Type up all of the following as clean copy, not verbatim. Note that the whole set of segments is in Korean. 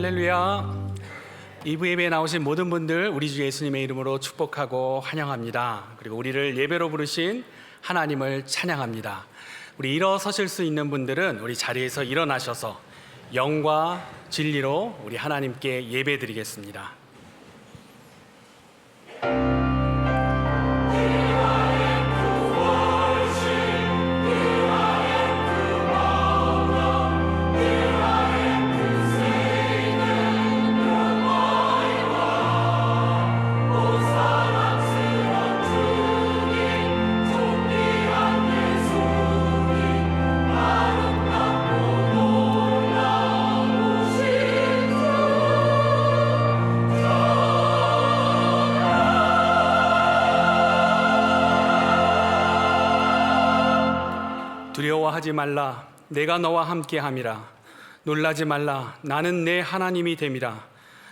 할렐루야. 2부 예배에 나오신 모든 분들 우리 주 예수님의 이름으로 축복하고 환영합니다. 그리고 우리를 예배로 부르신 하나님을 찬양합니다. 우리 일어서실 수 있는 분들은 우리 자리에서 일어나셔서 영과 진리로 우리 하나님께 예배드리겠습니다. 두려워하지 말라. 내가 너와 함께함이라. 놀라지 말라. 나는 내 하나님이 됨이라.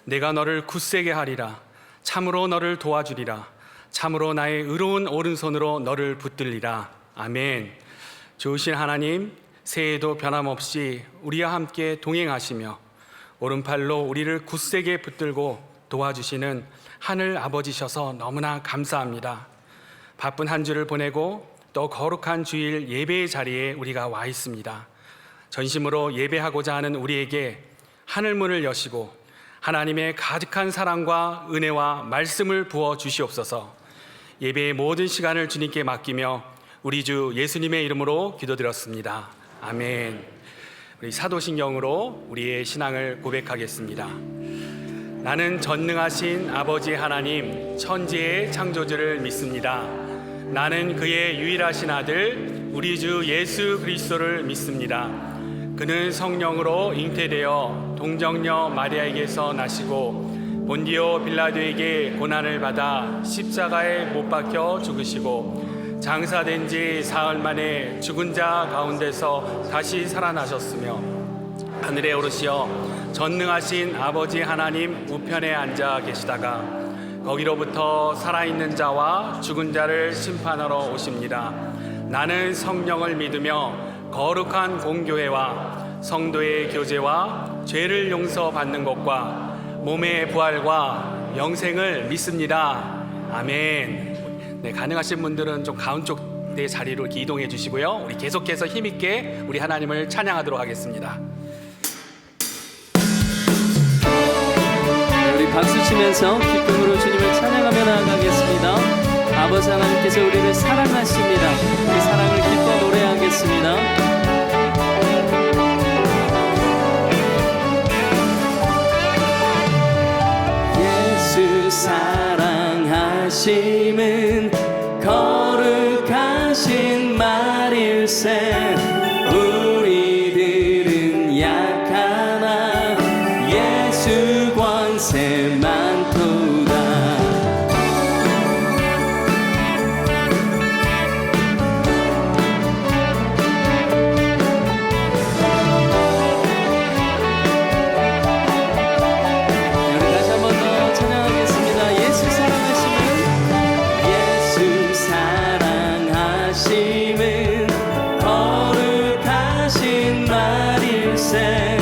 내가 너를 굳세게 하리라. 참으로 너를 도와주리라. 참으로 나의 의로운 오른손으로 너를 붙들리라. 아멘. 좋으신 하나님, 새해에도 변함없이 우리와 함께 동행하시며 오른팔로 우리를 굳세게 붙들고 도와주시는 하늘 아버지셔서 너무나 감사합니다. 바쁜 한 주를 보내고 또 거룩한 주일 예배의 자리에 우리가 와 있습니다. 전심으로 예배하고자 하는 우리에게 하늘문을 여시고 하나님의 가득한 사랑과 은혜와 말씀을 부어 주시옵소서. 예배의 모든 시간을 주님께 맡기며 우리 주 예수님의 이름으로 기도드렸습니다. 아멘. 우리 사도신경으로 우리의 신앙을 고백하겠습니다. 나는 전능하신 아버지 하나님 천지의 창조주를 믿습니다. 나는 그의 유일하신 아들 우리 주 예수 그리스도를 믿습니다. 그는 성령으로 잉태되어 동정녀 마리아에게서 나시고 본디오 빌라도에게 고난을 받아 십자가에 못 박혀 죽으시고 장사된 지 사흘 만에 죽은 자 가운데서 다시 살아나셨으며 하늘에 오르시어 전능하신 아버지 하나님 우편에 앉아 계시다가 거기로부터 살아있는 자와 죽은 자를 심판하러 오십니다. 나는 성령을 믿으며 거룩한 공교회와 성도의 교제와 죄를 용서받는 것과 몸의 부활과 영생을 믿습니다. 아멘. 네, 가능하신 분들은 좀 가운쪽 내 자리로 이렇게 이동해 주시고요. 우리 계속해서 힘있게 우리 하나님을 찬양하도록 하겠습니다. 박수 치면서 기쁨으로 주님을 찬양하며 나아가겠습니다. 아버지 하나님께서 우리를 사랑하십니다. 그 사랑을 기뻐 노래하겠습니다. 예수 사랑하심은 거룩하신 말일세. 우리들은 약하나 예수 권세 많도다. 우리 다시 한 번 더 찬양하겠습니다. 예수 사랑하심은 거룩하신 말일세.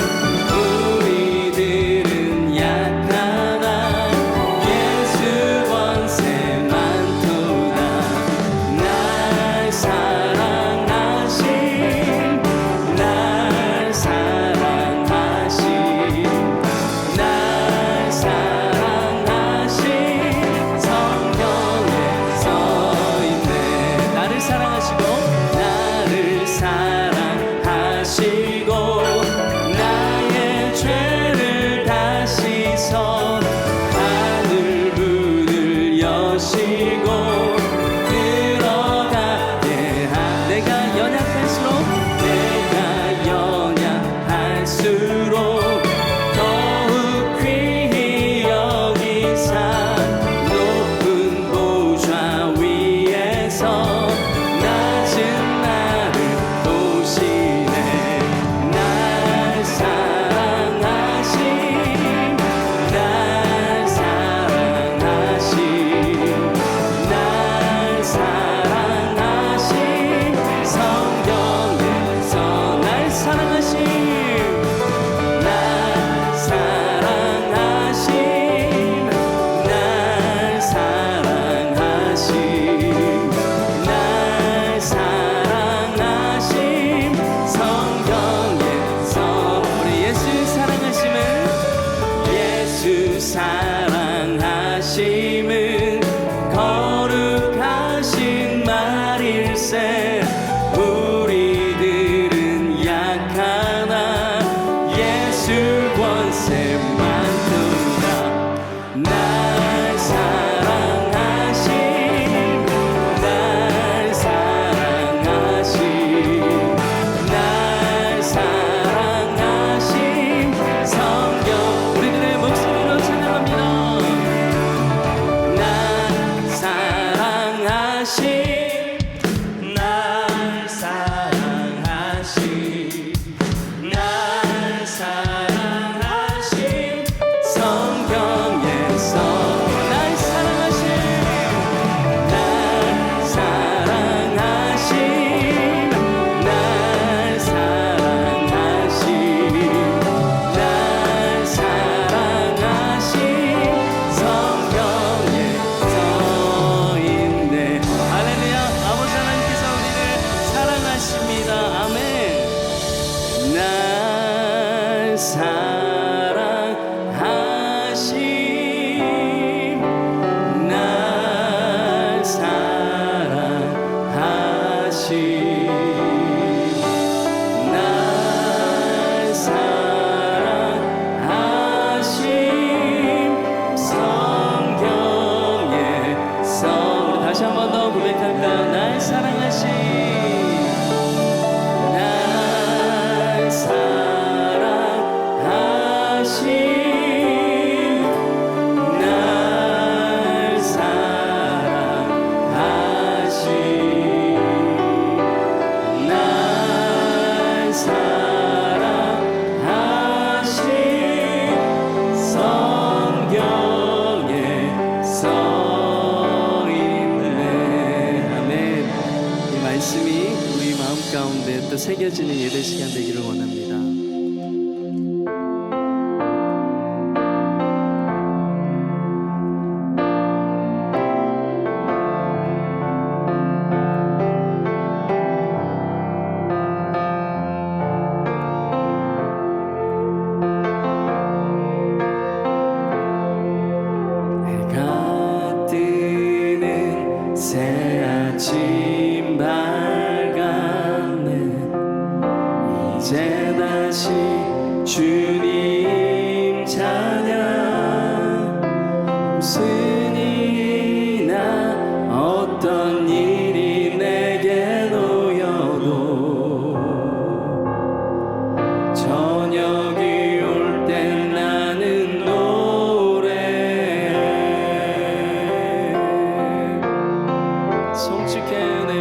다시 한 번 더 고백할까요? 날 사랑하신 날 사랑하신 날 사랑하신 날 사랑하신 성경에 써있네. 아멘. 이 말씀이 우리 마음 가운데 또 새겨지는 예배 시간 되기를 원합니다. 해가 뜨는 새 아침 밝았네. 이제 다시 주님 찬양. 무슨 일이나 어떤 일이 내게 놓여도 저녁이 올 땐 나는 노래해. 성취케 은혜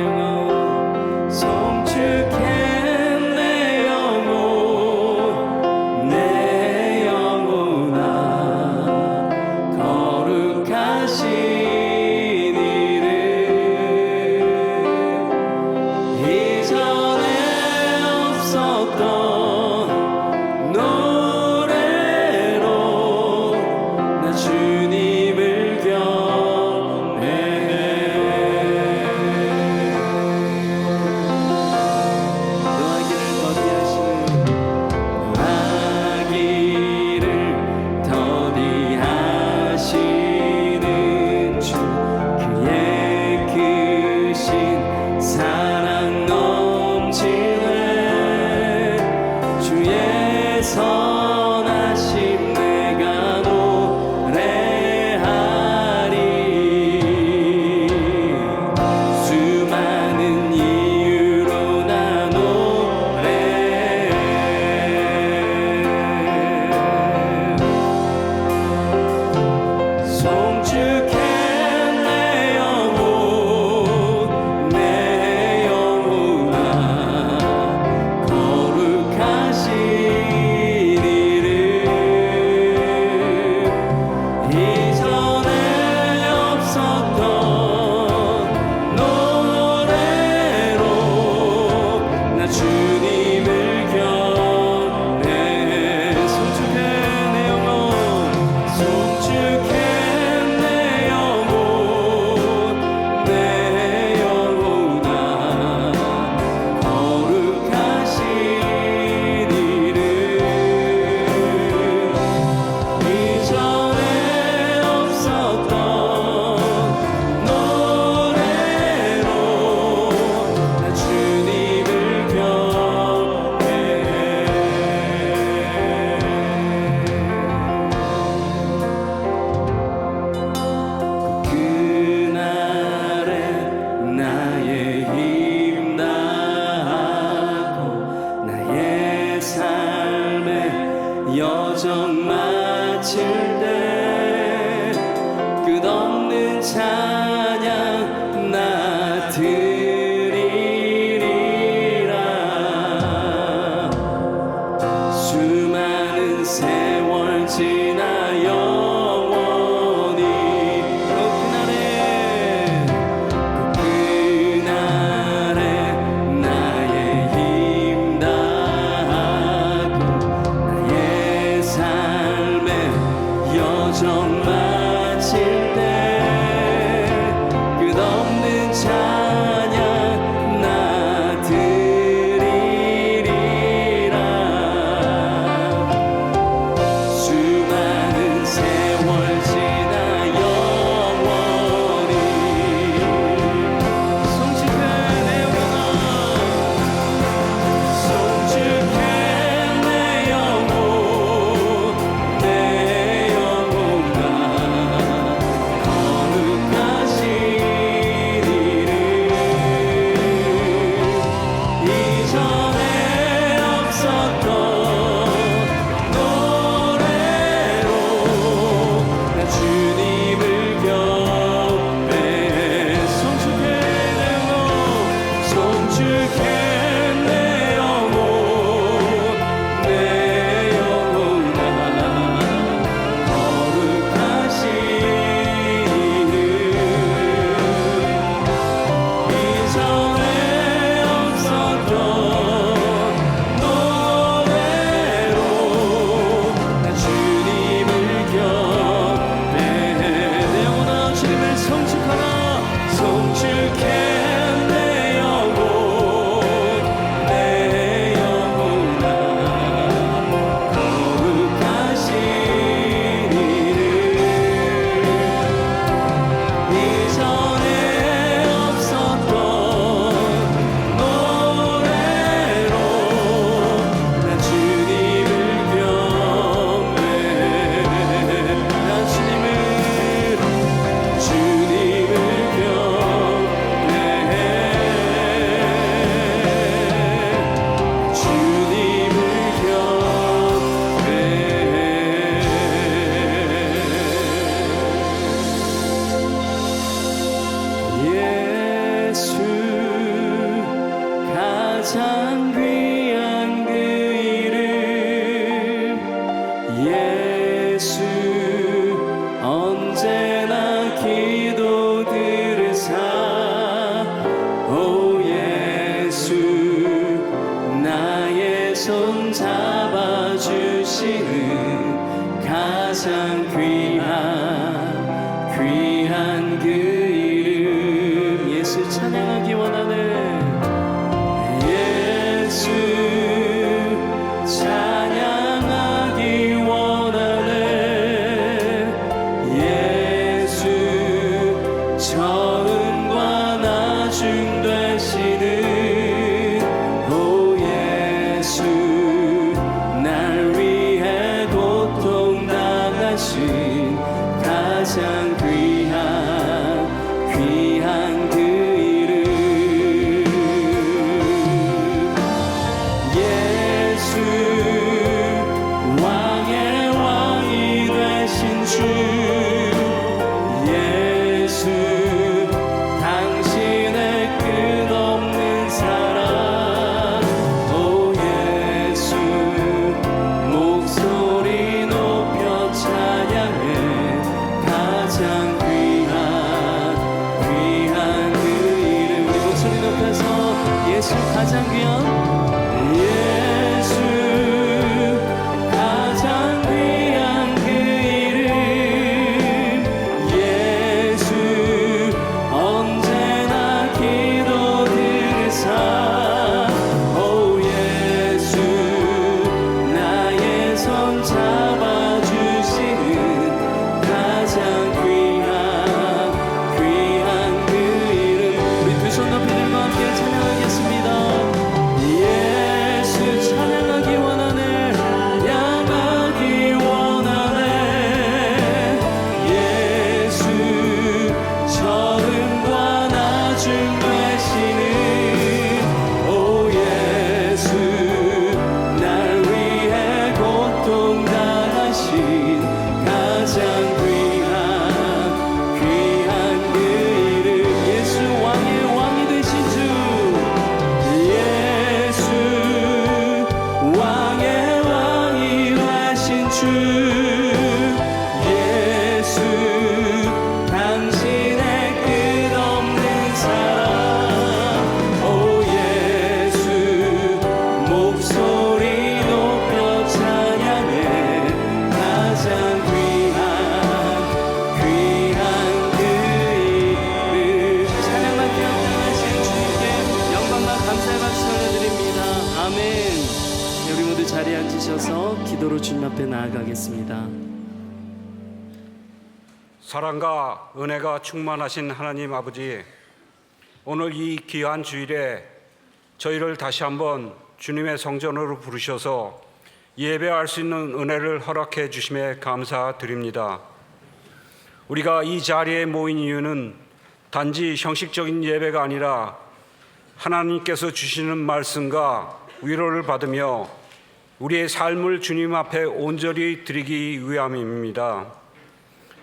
처음과 나중 되시는 오 예수 날 위해 고통 당하신 가장 귀한 그 이름 예수 왕의 왕이 되신 주 예수 당신의 끝없는 사랑 오 예수 목소리 높여 찬양해 가장 귀한 그 이름 우리 목소리 높여서 예수 가장 귀한 예수 가장 귀한 그 이름 예수 언제나 기도 들으사 오 예수 나의 손 잡아주시는 가장 귀한 그 이름 우리 두 손 높이 들고 함께 찬양하겠습니다. 예수 찬양하기 원하네 찬양하기 원하네 예수 처음과 나중 되시는 오 예수 날 위해 고통 당하신 가장 귀한 그 이름 예수 왕의 왕이 되신 주 예수 왕의 왕이 되신 주 예수 당신의 끝없는 사랑 오 예수 목소리 높여 찬양해 가장 귀한 그 이름 찬양만 기억하신 주님께 영광과 감사의 박수 올려드립니다. 아멘. 네, 우리 모두 자리에 앉으셔서 기도로 주님 앞에 나아가겠습니다. 사랑과 은혜가 충만하신 하나님 아버지, 오늘 이 귀한 주일에 저희를 다시 한번 주님의 성전으로 부르셔서 예배할 수 있는 은혜를 허락해 주심에 감사드립니다. 우리가 이 자리에 모인 이유는 단지 형식적인 예배가 아니라 하나님께서 주시는 말씀과 위로를 받으며 우리의 삶을 주님 앞에 온전히 드리기 위함입니다.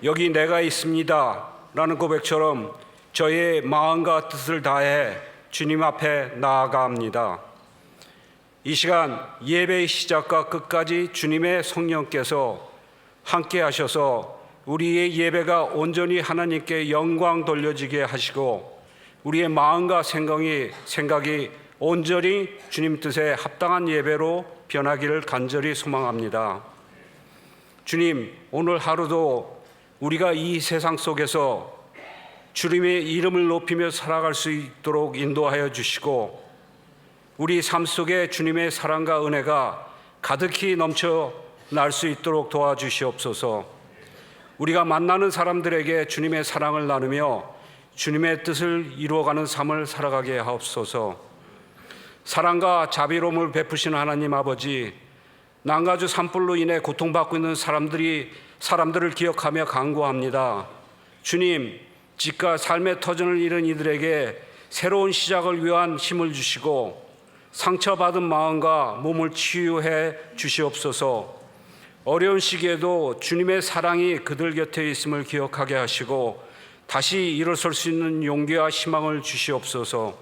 여기 내가 있습니다 라는 고백처럼 저의 마음과 뜻을 다해 주님 앞에 나아갑니다. 이 시간 예배의 시작과 끝까지 주님의 성령께서 함께 하셔서 우리의 예배가 온전히 하나님께 영광 돌려지게 하시고 우리의 마음과 생각이 온전히 주님 뜻에 합당한 예배로 변하기를 간절히 소망합니다. 주님, 오늘 하루도 우리가 이 세상 속에서 주님의 이름을 높이며 살아갈 수 있도록 인도하여 주시고 우리 삶 속에 주님의 사랑과 은혜가 가득히 넘쳐날 수 있도록 도와주시옵소서. 우리가 만나는 사람들에게 주님의 사랑을 나누며 주님의 뜻을 이루어가는 삶을 살아가게 하옵소서. 사랑과 자비로움을 베푸시는 하나님 아버지, 난가주 산불로 인해 고통받고 있는 사람들을 기억하며 간구합니다. 주님, 집과 삶의 터전을 잃은 이들에게 새로운 시작을 위한 힘을 주시고 상처받은 마음과 몸을 치유해 주시옵소서. 어려운 시기에도 주님의 사랑이 그들 곁에 있음을 기억하게 하시고 다시 일어설 수 있는 용기와 희망을 주시옵소서.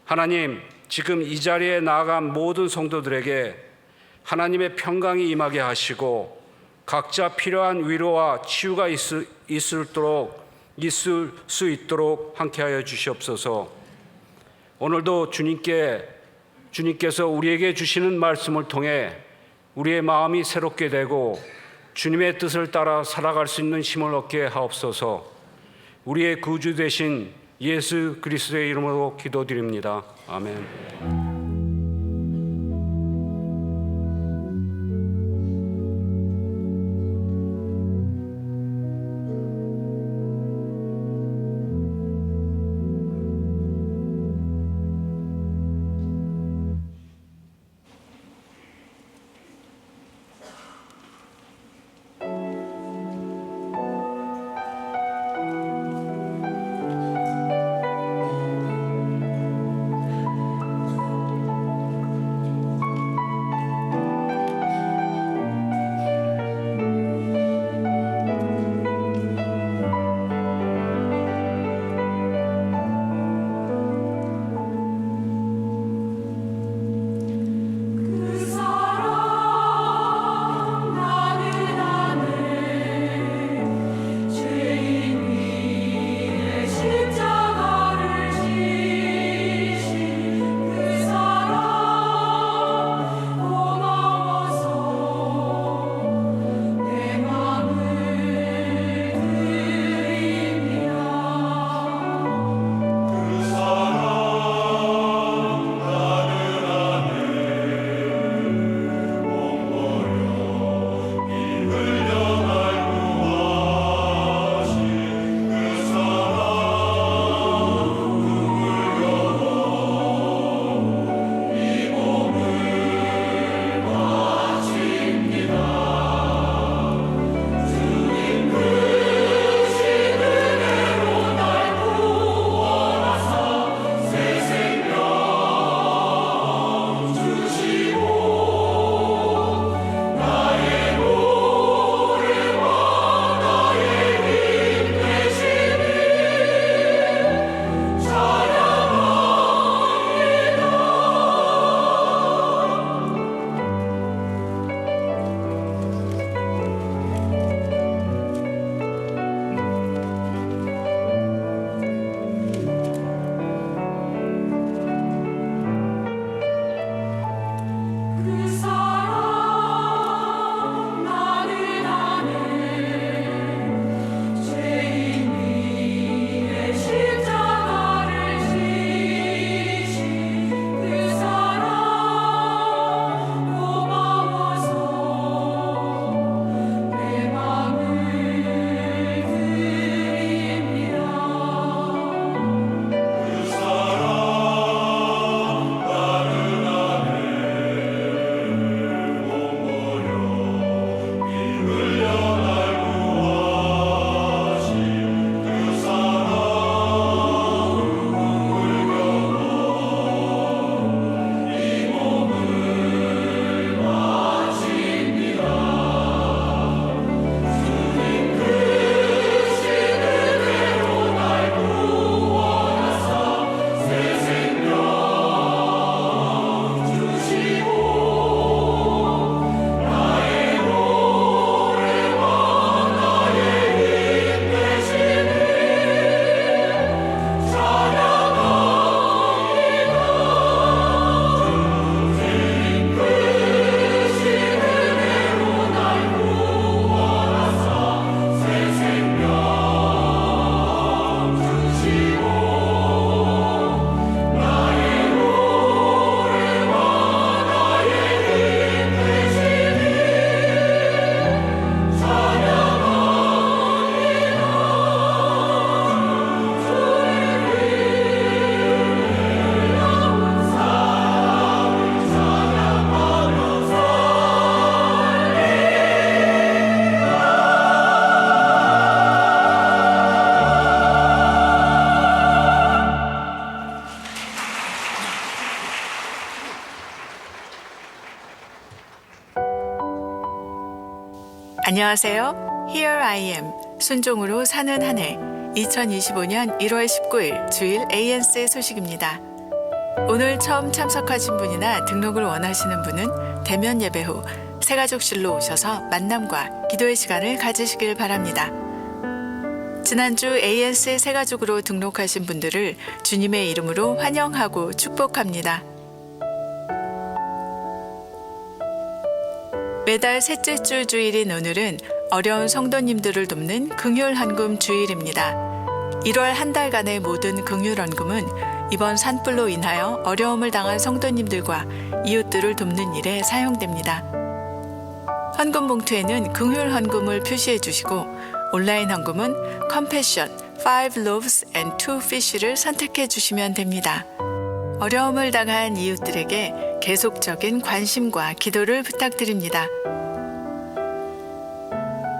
하나님, 지금 이 자리에 나아간 모든 성도들에게 하나님의 평강이 임하게 하시고 각자 필요한 위로와 치유가 있을 수 있도록 함께하여 주시옵소서. 오늘도 주님께서 우리에게 주시는 말씀을 통해 우리의 마음이 새롭게 되고 주님의 뜻을 따라 살아갈 수 있는 힘을 얻게 하옵소서. 우리의 구주 되신 예수 그리스도의 이름으로 기도드립니다. 아멘. 안녕하세요. Here I am. 순종으로 사는 한 해. 2025년 1월 19일 주일 ANC의 소식입니다. 오늘 처음 참석하신 분이나 등록을 원하시는 분은 대면 예배 후 새가족실로 오셔서 만남과 기도의 시간을 가지시길 바랍니다. 지난주 ANC의 새가족으로 등록하신 분들을 주님의 이름으로 환영하고 축복합니다. 매달 셋째 주 주일인 오늘은 어려운 성도님들을 돕는 긍휼헌금 주일입니다. 1월 한 달간의 모든 긍휼헌금은 이번 산불로 인하여 어려움을 당한 성도님들과 이웃들을 돕는 일에 사용됩니다. 헌금 봉투에는 긍휼헌금을 표시해 주시고 온라인 헌금은 Compassion 5 Loaves and 2 Fish를 선택해 주시면 됩니다. 어려움을 당한 이웃들에게 계속적인 관심과 기도를 부탁드립니다.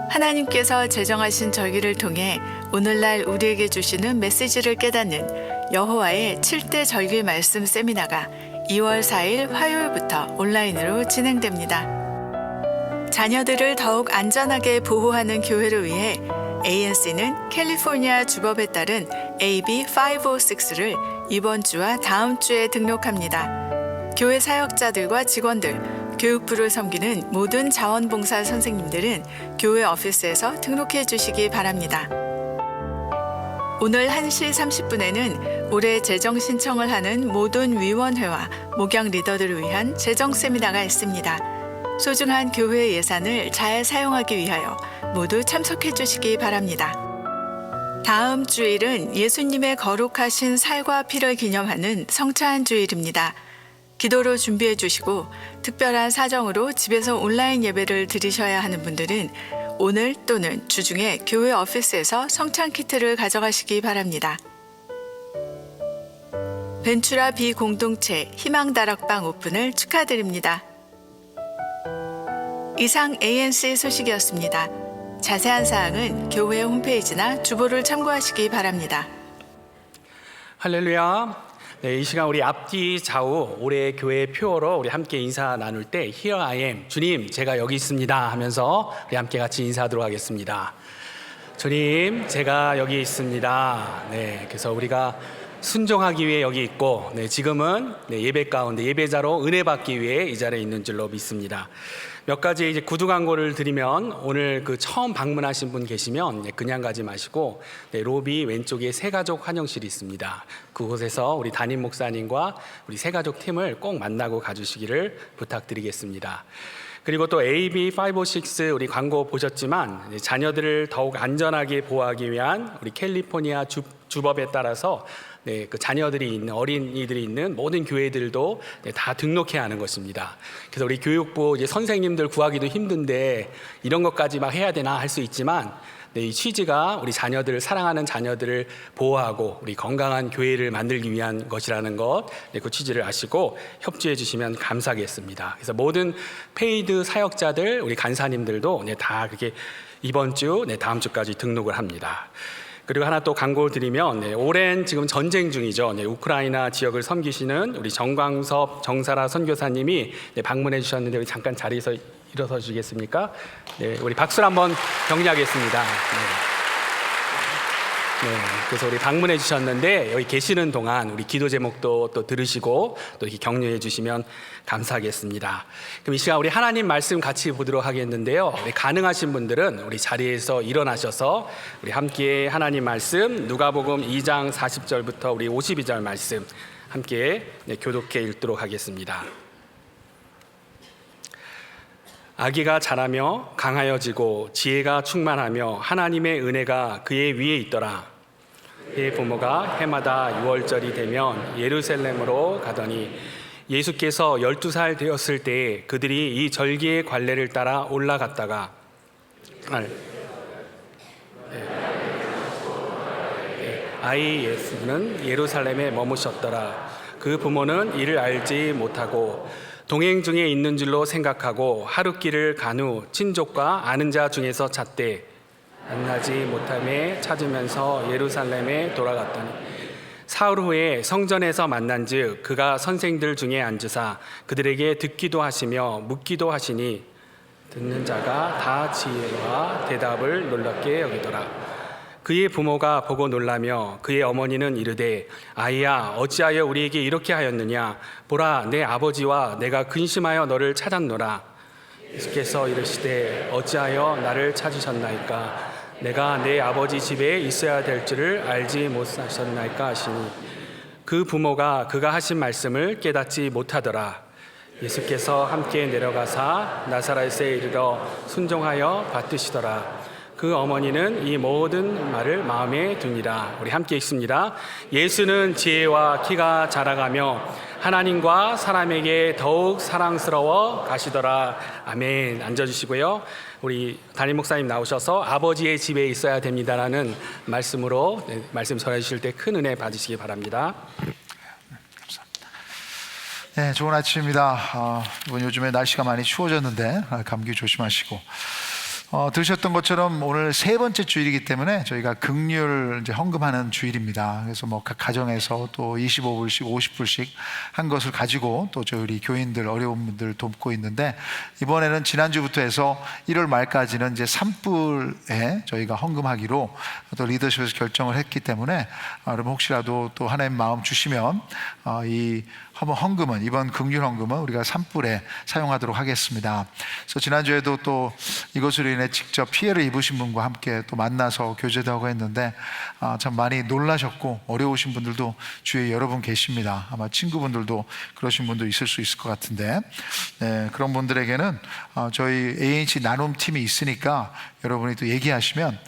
하나님께서 제정하신 절기를 통해 오늘날 우리에게 주시는 메시지를 깨닫는 여호와의 7대 절기 말씀 세미나가 2월 4일 화요일부터 온라인으로 진행됩니다. 자녀들을 더욱 안전하게 보호하는 교회를 위해 ANC는 캘리포니아 주법에 따른 AB 506를 이번 주와 다음 주에 등록합니다. 교회 사역자들과 직원들, 교육부를 섬기는 모든 자원봉사 선생님들은 교회 오피스에서 등록해 주시기 바랍니다. 오늘 1시 30분에는 올해 재정 신청을 하는 모든 위원회와 목양 리더들을 위한 재정 세미나가 있습니다. 소중한 교회 예산을 잘 사용하기 위하여 모두 참석해 주시기 바랍니다. 다음 주일은 예수님의 거룩하신 살과 피를 기념하는 성찬 주일입니다. 기도로 준비해 주시고 특별한 사정으로 집에서 온라인 예배를 드리셔야 하는 분들은 오늘 또는 주중에 교회 오피스에서 성찬 키트를 가져가시기 바랍니다. 벤추라 비공동체 희망다락방 오픈을 축하드립니다. 이상 ANC 소식이었습니다. 자세한 사항은 교회 홈페이지나 주보를 참고하시기 바랍니다. 할렐루야. 네, 이 시간 우리 앞뒤 좌우 올해 교회 표어로 우리 함께 인사 나눌 때 Here I am, 주님 제가 여기 있습니다 하면서 우리 함께 같이 인사하도록 하겠습니다. 주님 제가 여기 있습니다. 네, 그래서 우리가 순종하기 위해 여기 있고 지금은 예배 가운데 예배자로 은혜 받기 위해 이 자리에 있는 줄로 믿습니다. 몇 가지 이제 구두 광고를 드리면 오늘 그 처음 방문하신 분 계시면 그냥 가지 마시고 로비 왼쪽에 새가족 환영실이 있습니다. 그곳에서 우리 담임 목사님과 우리 새가족 팀을 꼭 만나고 가주시기를 부탁드리겠습니다. 그리고 또 AB506 우리 광고 보셨지만 자녀들을 더욱 안전하게 보호하기 위한 우리 캘리포니아 주법에 따라서 그 자녀들이 있는 어린이들이 있는 모든 교회들도 다 등록해야 하는 것입니다. 그래서 우리 교육부 이제 선생님들 구하기도 힘든데 이런 것까지 막 해야 되나 할 수 있지만 이 취지가 우리 자녀들을 사랑하는 자녀들을 보호하고 우리 건강한 교회를 만들기 위한 것이라는 것, 그 취지를 아시고 협조해 주시면 감사하겠습니다. 그래서 모든 페이드 사역자들 우리 간사님들도 다 그렇게 이번 주 다음 주까지 등록을 합니다. 그리고 하나 또 광고를 드리면 오랜 지금 전쟁 중이죠. 우크라이나 지역을 섬기시는 우리 정광섭 정사라 선교사님이 방문해 주셨는데 우리 잠깐 자리에서 일어서 주시겠습니까? 우리 박수를 한번 격려하겠습니다. 그래서 우리 방문해 주셨는데 여기 계시는 동안 우리 기도 제목도 또 들으시고 또 이렇게 격려해 주시면 감사하겠습니다. 그럼 이 시간 우리 하나님 말씀 같이 보도록 하겠는데요. 우리 가능하신 분들은 우리 자리에서 일어나셔서 우리 함께 하나님 말씀 누가복음 2장 40절부터 우리 52절 말씀 함께 교독해 읽도록 하겠습니다. 아기가 자라며 강하여지고 지혜가 충만하며 하나님의 은혜가 그의 위에 있더라. 그의 부모가 해마다 6월절이 되면 예루살렘으로 가더니 예수께서 12살 되었을 때에 그들이 이 절기의 관례를 따라 올라갔다가 아이 예수는 예루살렘에 머무셨더라. 그 부모는 이를 알지 못하고 동행 중에 있는 줄로 생각하고 하룻길을 간 후 친족과 아는 자 중에서 찾되 만나지 못함에 찾으면서 예루살렘에 돌아갔더니 사흘 후에 성전에서 만난즉 그가 선생들 중에 앉으사 그들에게 듣기도 하시며 묻기도 하시니 듣는 자가 다 지혜와 대답을 놀랍게 여기더라. 그의 부모가 보고 놀라며 그의 어머니는 이르되 아이야 어찌하여 우리에게 이렇게 하였느냐 보라 내 아버지와 내가 근심하여 너를 찾았노라. 예수께서 이르시되 어찌하여 나를 찾으셨나이까 내가 내 아버지 집에 있어야 될 줄을 알지 못하셨나이까 하시니 그 부모가 그가 하신 말씀을 깨닫지 못하더라. 예수께서 함께 내려가사 나사렛에 이르러 순종하여 받드시더라. 그 어머니는 이 모든 말을 마음에 두니라. 우리 함께 읽습니다. 예수는 지혜와 키가 자라가며 하나님과 사람에게 더욱 사랑스러워 가시더라. 아멘. 앉아주시고요. 우리 담임 목사님 나오셔서 아버지의 집에 있어야 됩니다라는 말씀으로 말씀 전해 주실 때 큰 은혜 받으시기 바랍니다. 네, 좋은 아침입니다. 이번 요즘에 날씨가 많이 추워졌는데 감기 조심하시고 들으셨던 것처럼 오늘 세 번째 주일이기 때문에 저희가 긍휼 이제 헌금하는 주일입니다. 그래서 뭐 각 가정에서 또 25불씩 50불씩 한 것을 가지고 또 저희 우리 교인들 어려운 분들 돕고 있는데 이번에는 지난주부터 해서 1월 말까지는 이제 3불에 저희가 헌금하기로 또 리더십에서 결정을 했기 때문에 여러분 혹시라도 또 하나님 마음 주시면 이 헌금은 이번 긍휼 헌금은 우리가 3불에 사용하도록 하겠습니다. 그래서 지난주에도 또 이것으로 인해 직접 피해를 입으신 분과 함께 또 만나서 교제도 하고 했는데 참 많이 놀라셨고 어려우신 분들도 주위에 여러 분 계십니다. 아마 친구분들도 그러신 분도 있을 수 있을 것 같은데 그런 분들에게는 저희 AH 나눔 팀이 있으니까 여러분이 또 얘기하시면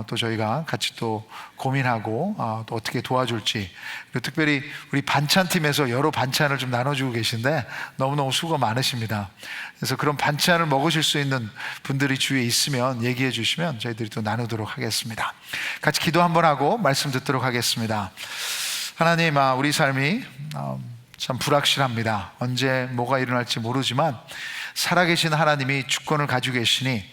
또 저희가 같이 또 고민하고 또 어떻게 도와줄지, 그리고 특별히 우리 반찬팀에서 여러 반찬을 좀 나눠주고 계신데 너무너무 수고 많으십니다. 그래서 그런 반찬을 먹으실 수 있는 분들이 주위에 있으면 얘기해 주시면 저희들이 또 나누도록 하겠습니다. 같이 기도 한번 하고 말씀 듣도록 하겠습니다. 하나님, 우리 삶이 참 불확실합니다. 언제 뭐가 일어날지 모르지만 살아계신 하나님이 주권을 가지고 계시니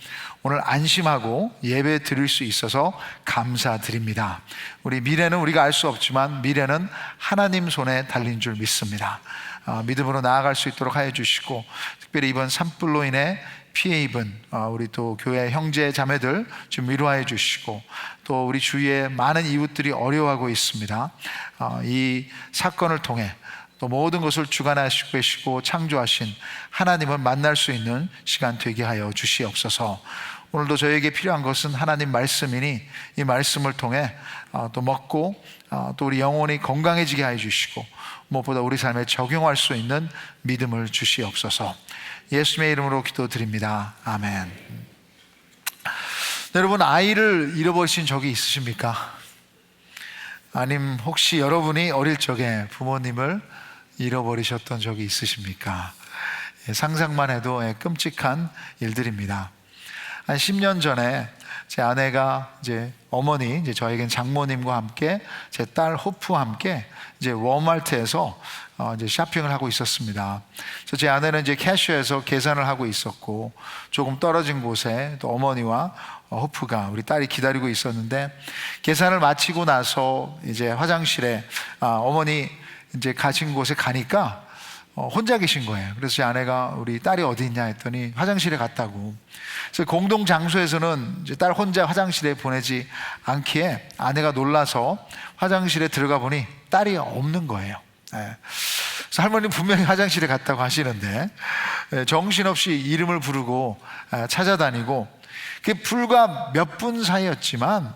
오늘 안심하고 예배 드릴 수 있어서 감사드립니다. 우리 미래는 우리가 알 수 없지만 미래는 하나님 손에 달린 줄 믿습니다. 믿음으로 나아갈 수 있도록 하여 주시고, 특별히 이번 산불로 인해 피해 입은 우리 또 교회 형제 자매들 좀 위로하여 주시고, 또 우리 주위에 많은 이웃들이 어려워하고 있습니다. 이 사건을 통해 또 모든 것을 주관하시고 계시고 창조하신 하나님을 만날 수 있는 시간 되게 하여 주시옵소서. 오늘도 저에게 필요한 것은 하나님 말씀이니 이 말씀을 통해 또 먹고 또 우리 영혼이 건강해지게 하여 주시고, 무엇보다 우리 삶에 적용할 수 있는 믿음을 주시옵소서. 예수님의 이름으로 기도드립니다. 아멘. 여러분, 아이를 잃어버리신 적이 있으십니까? 아님 혹시 여러분이 어릴 적에 부모님을 잃어버리셨던 적이 있으십니까? 상상만 해도 끔찍한 일들입니다. 한 10년 전에 제 아내가 어머니, 저에겐 장모님과 함께 제 딸 호프와 함께 워마트에서 쇼핑을 하고 있었습니다. 그래서 제 아내는 캐셔에서 계산을 하고 있었고, 조금 떨어진 곳에 또 어머니와 호프가 우리 딸이 기다리고 있었는데, 계산을 마치고 나서 화장실에 어머니 가신 곳에 가니까 혼자 계신 거예요. 그래서 제 아내가 우리 딸이 어디 있냐 했더니 화장실에 갔다고. 그래서 공동 장소에서는 딸 혼자 화장실에 보내지 않기에 아내가 놀라서 화장실에 들어가 보니 딸이 없는 거예요. 그래서 할머니 분명히 화장실에 갔다고 하시는데 정신없이 이름을 부르고 찾아다니고, 그게 불과 몇 분 사이였지만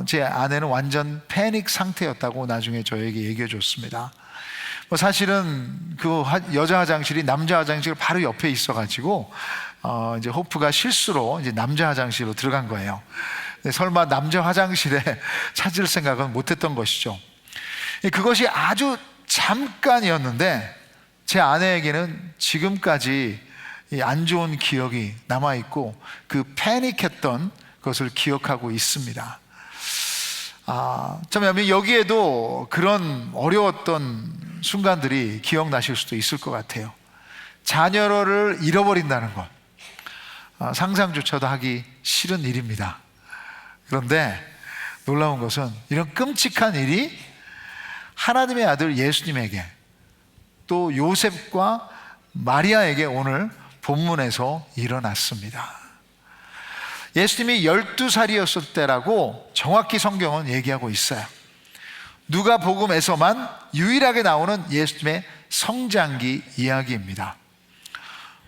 제 아내는 완전 패닉 상태였다고 나중에 저에게 얘기해 줬습니다. 사실은 그 여자 화장실이 남자 화장실 바로 옆에 있어가지고 호프가 실수로 남자 화장실로 들어간 거예요. 설마 남자 화장실에 찾을 생각은 못했던 것이죠. 그것이 아주 잠깐이었는데 제 아내에게는 지금까지 안 좋은 기억이 남아있고 그 패닉했던 것을 기억하고 있습니다. 참 여기에도 그런 어려웠던 순간들이 기억나실 수도 있을 것 같아요. 자녀를 잃어버린다는 것, 상상조차도 하기 싫은 일입니다. 그런데 놀라운 것은 이런 끔찍한 일이 하나님의 아들 예수님에게, 또 요셉과 마리아에게 오늘 본문에서 일어났습니다. 예수님이 12살이었을 때라고 정확히 성경은 얘기하고 있어요. 누가복음에서만 유일하게 나오는 예수님의 성장기 이야기입니다.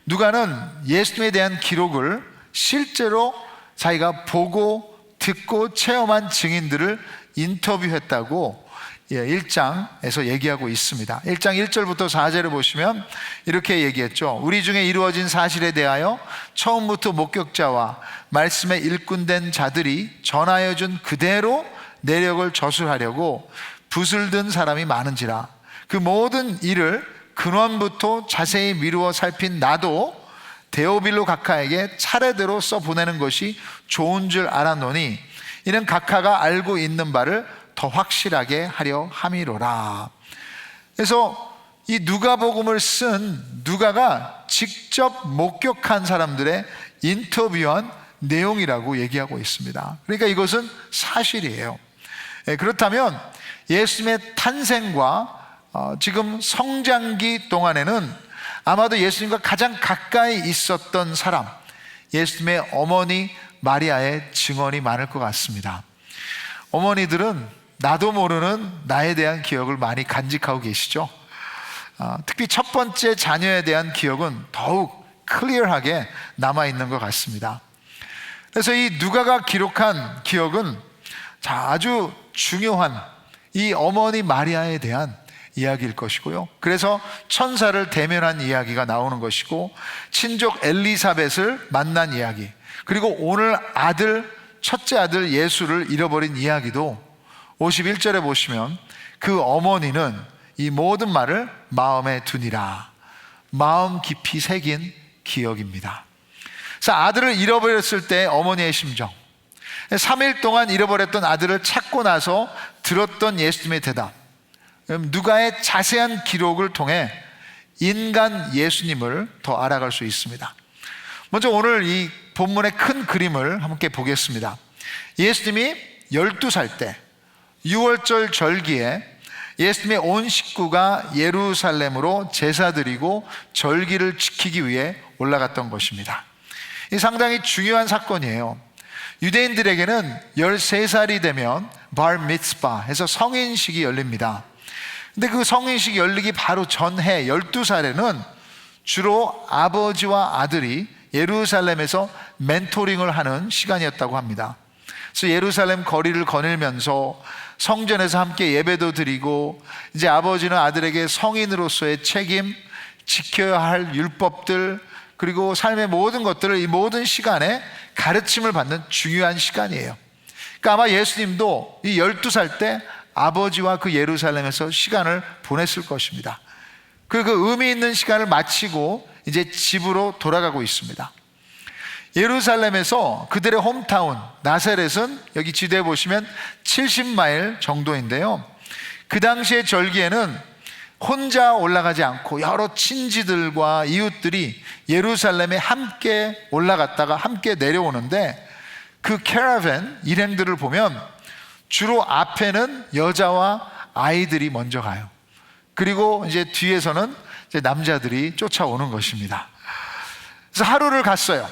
누가는 예수님에 대한 기록을 실제로 자기가 보고 듣고 체험한 증인들을 인터뷰했다고 1장에서 얘기하고 있습니다. 1장 1절부터 4절을 보시면 이렇게 얘기했죠. 우리 중에 이루어진 사실에 대하여 처음부터 목격자와 말씀에 일꾼된 자들이 전하여 준 그대로 내력을 저술하려고 붓을 든 사람이 많은지라. 그 모든 일을 근원부터 자세히 미루어 살핀 나도 데오빌로 각하에게 차례대로 써보내는 것이 좋은 줄 알았노니 이는 각하가 알고 있는 바를 더 확실하게 하려 함이로라. 그래서 이 누가복음을 쓴 누가가 직접 목격한 사람들의 인터뷰한 내용이라고 얘기하고 있습니다. 그러니까 이것은 사실이에요. 그렇다면 예수님의 탄생과 지금 성장기 동안에는 아마도 예수님과 가장 가까이 있었던 사람, 예수님의 어머니 마리아의 증언이 많을 것 같습니다. 어머니들은 나도 모르는 나에 대한 기억을 많이 간직하고 계시죠. 특히 첫 번째 자녀에 대한 기억은 더욱 클리어하게 남아있는 것 같습니다. 그래서 이 누가가 기록한 기억은 아주 중요한 이 어머니 마리아에 대한 이야기일 것이고요. 그래서 천사를 대면한 이야기가 나오는 것이고, 친족 엘리사벳을 만난 이야기, 그리고 오늘 첫째 아들 예수를 잃어버린 이야기도 51절에 보시면 그 어머니는 이 모든 말을 마음에 두니라. 마음 깊이 새긴 기억입니다. 그래서 아들을 잃어버렸을 때 어머니의 심정, 3일 동안 잃어버렸던 아들을 찾고 나서 들었던 예수님의 대답, 누가의 자세한 기록을 통해 인간 예수님을 더 알아갈 수 있습니다. 먼저 오늘 이 본문의 큰 그림을 함께 보겠습니다. 예수님이 12살 때 6월절 절기에 예수님의 온 식구가 예루살렘으로 제사 드리고 절기를 지키기 위해 올라갔던 것입니다. 이 상당히 중요한 사건이에요. 유대인들에게는 13살이 되면 발 미츠바 해서 성인식이 열립니다. 근데 그 성인식이 열리기 바로 전해 12살에는 주로 아버지와 아들이 예루살렘에서 멘토링을 하는 시간이었다고 합니다. 그래서 예루살렘 거리를 거닐면서 성전에서 함께 예배도 드리고, 이제 아버지는 아들에게 성인으로서의 책임, 지켜야 할 율법들, 그리고 삶의 모든 것들을 이 모든 시간에 가르침을 받는 중요한 시간이에요. 그러니까 아마 예수님도 이 12살 때 아버지와 그 예루살렘에서 시간을 보냈을 것입니다. 그 의미 있는 시간을 마치고 이제 집으로 돌아가고 있습니다. 예루살렘에서 그들의 홈타운 나사렛은 여기 지도에 보시면 70마일 정도인데요. 그 당시의 절기에는 혼자 올라가지 않고 여러 친지들과 이웃들이 예루살렘에 함께 올라갔다가 함께 내려오는데, 그 캐러밴 일행들을 보면 주로 앞에는 여자와 아이들이 먼저 가요. 그리고 이제 뒤에서는 이제 남자들이 쫓아오는 것입니다. 그래서 하루를 갔어요.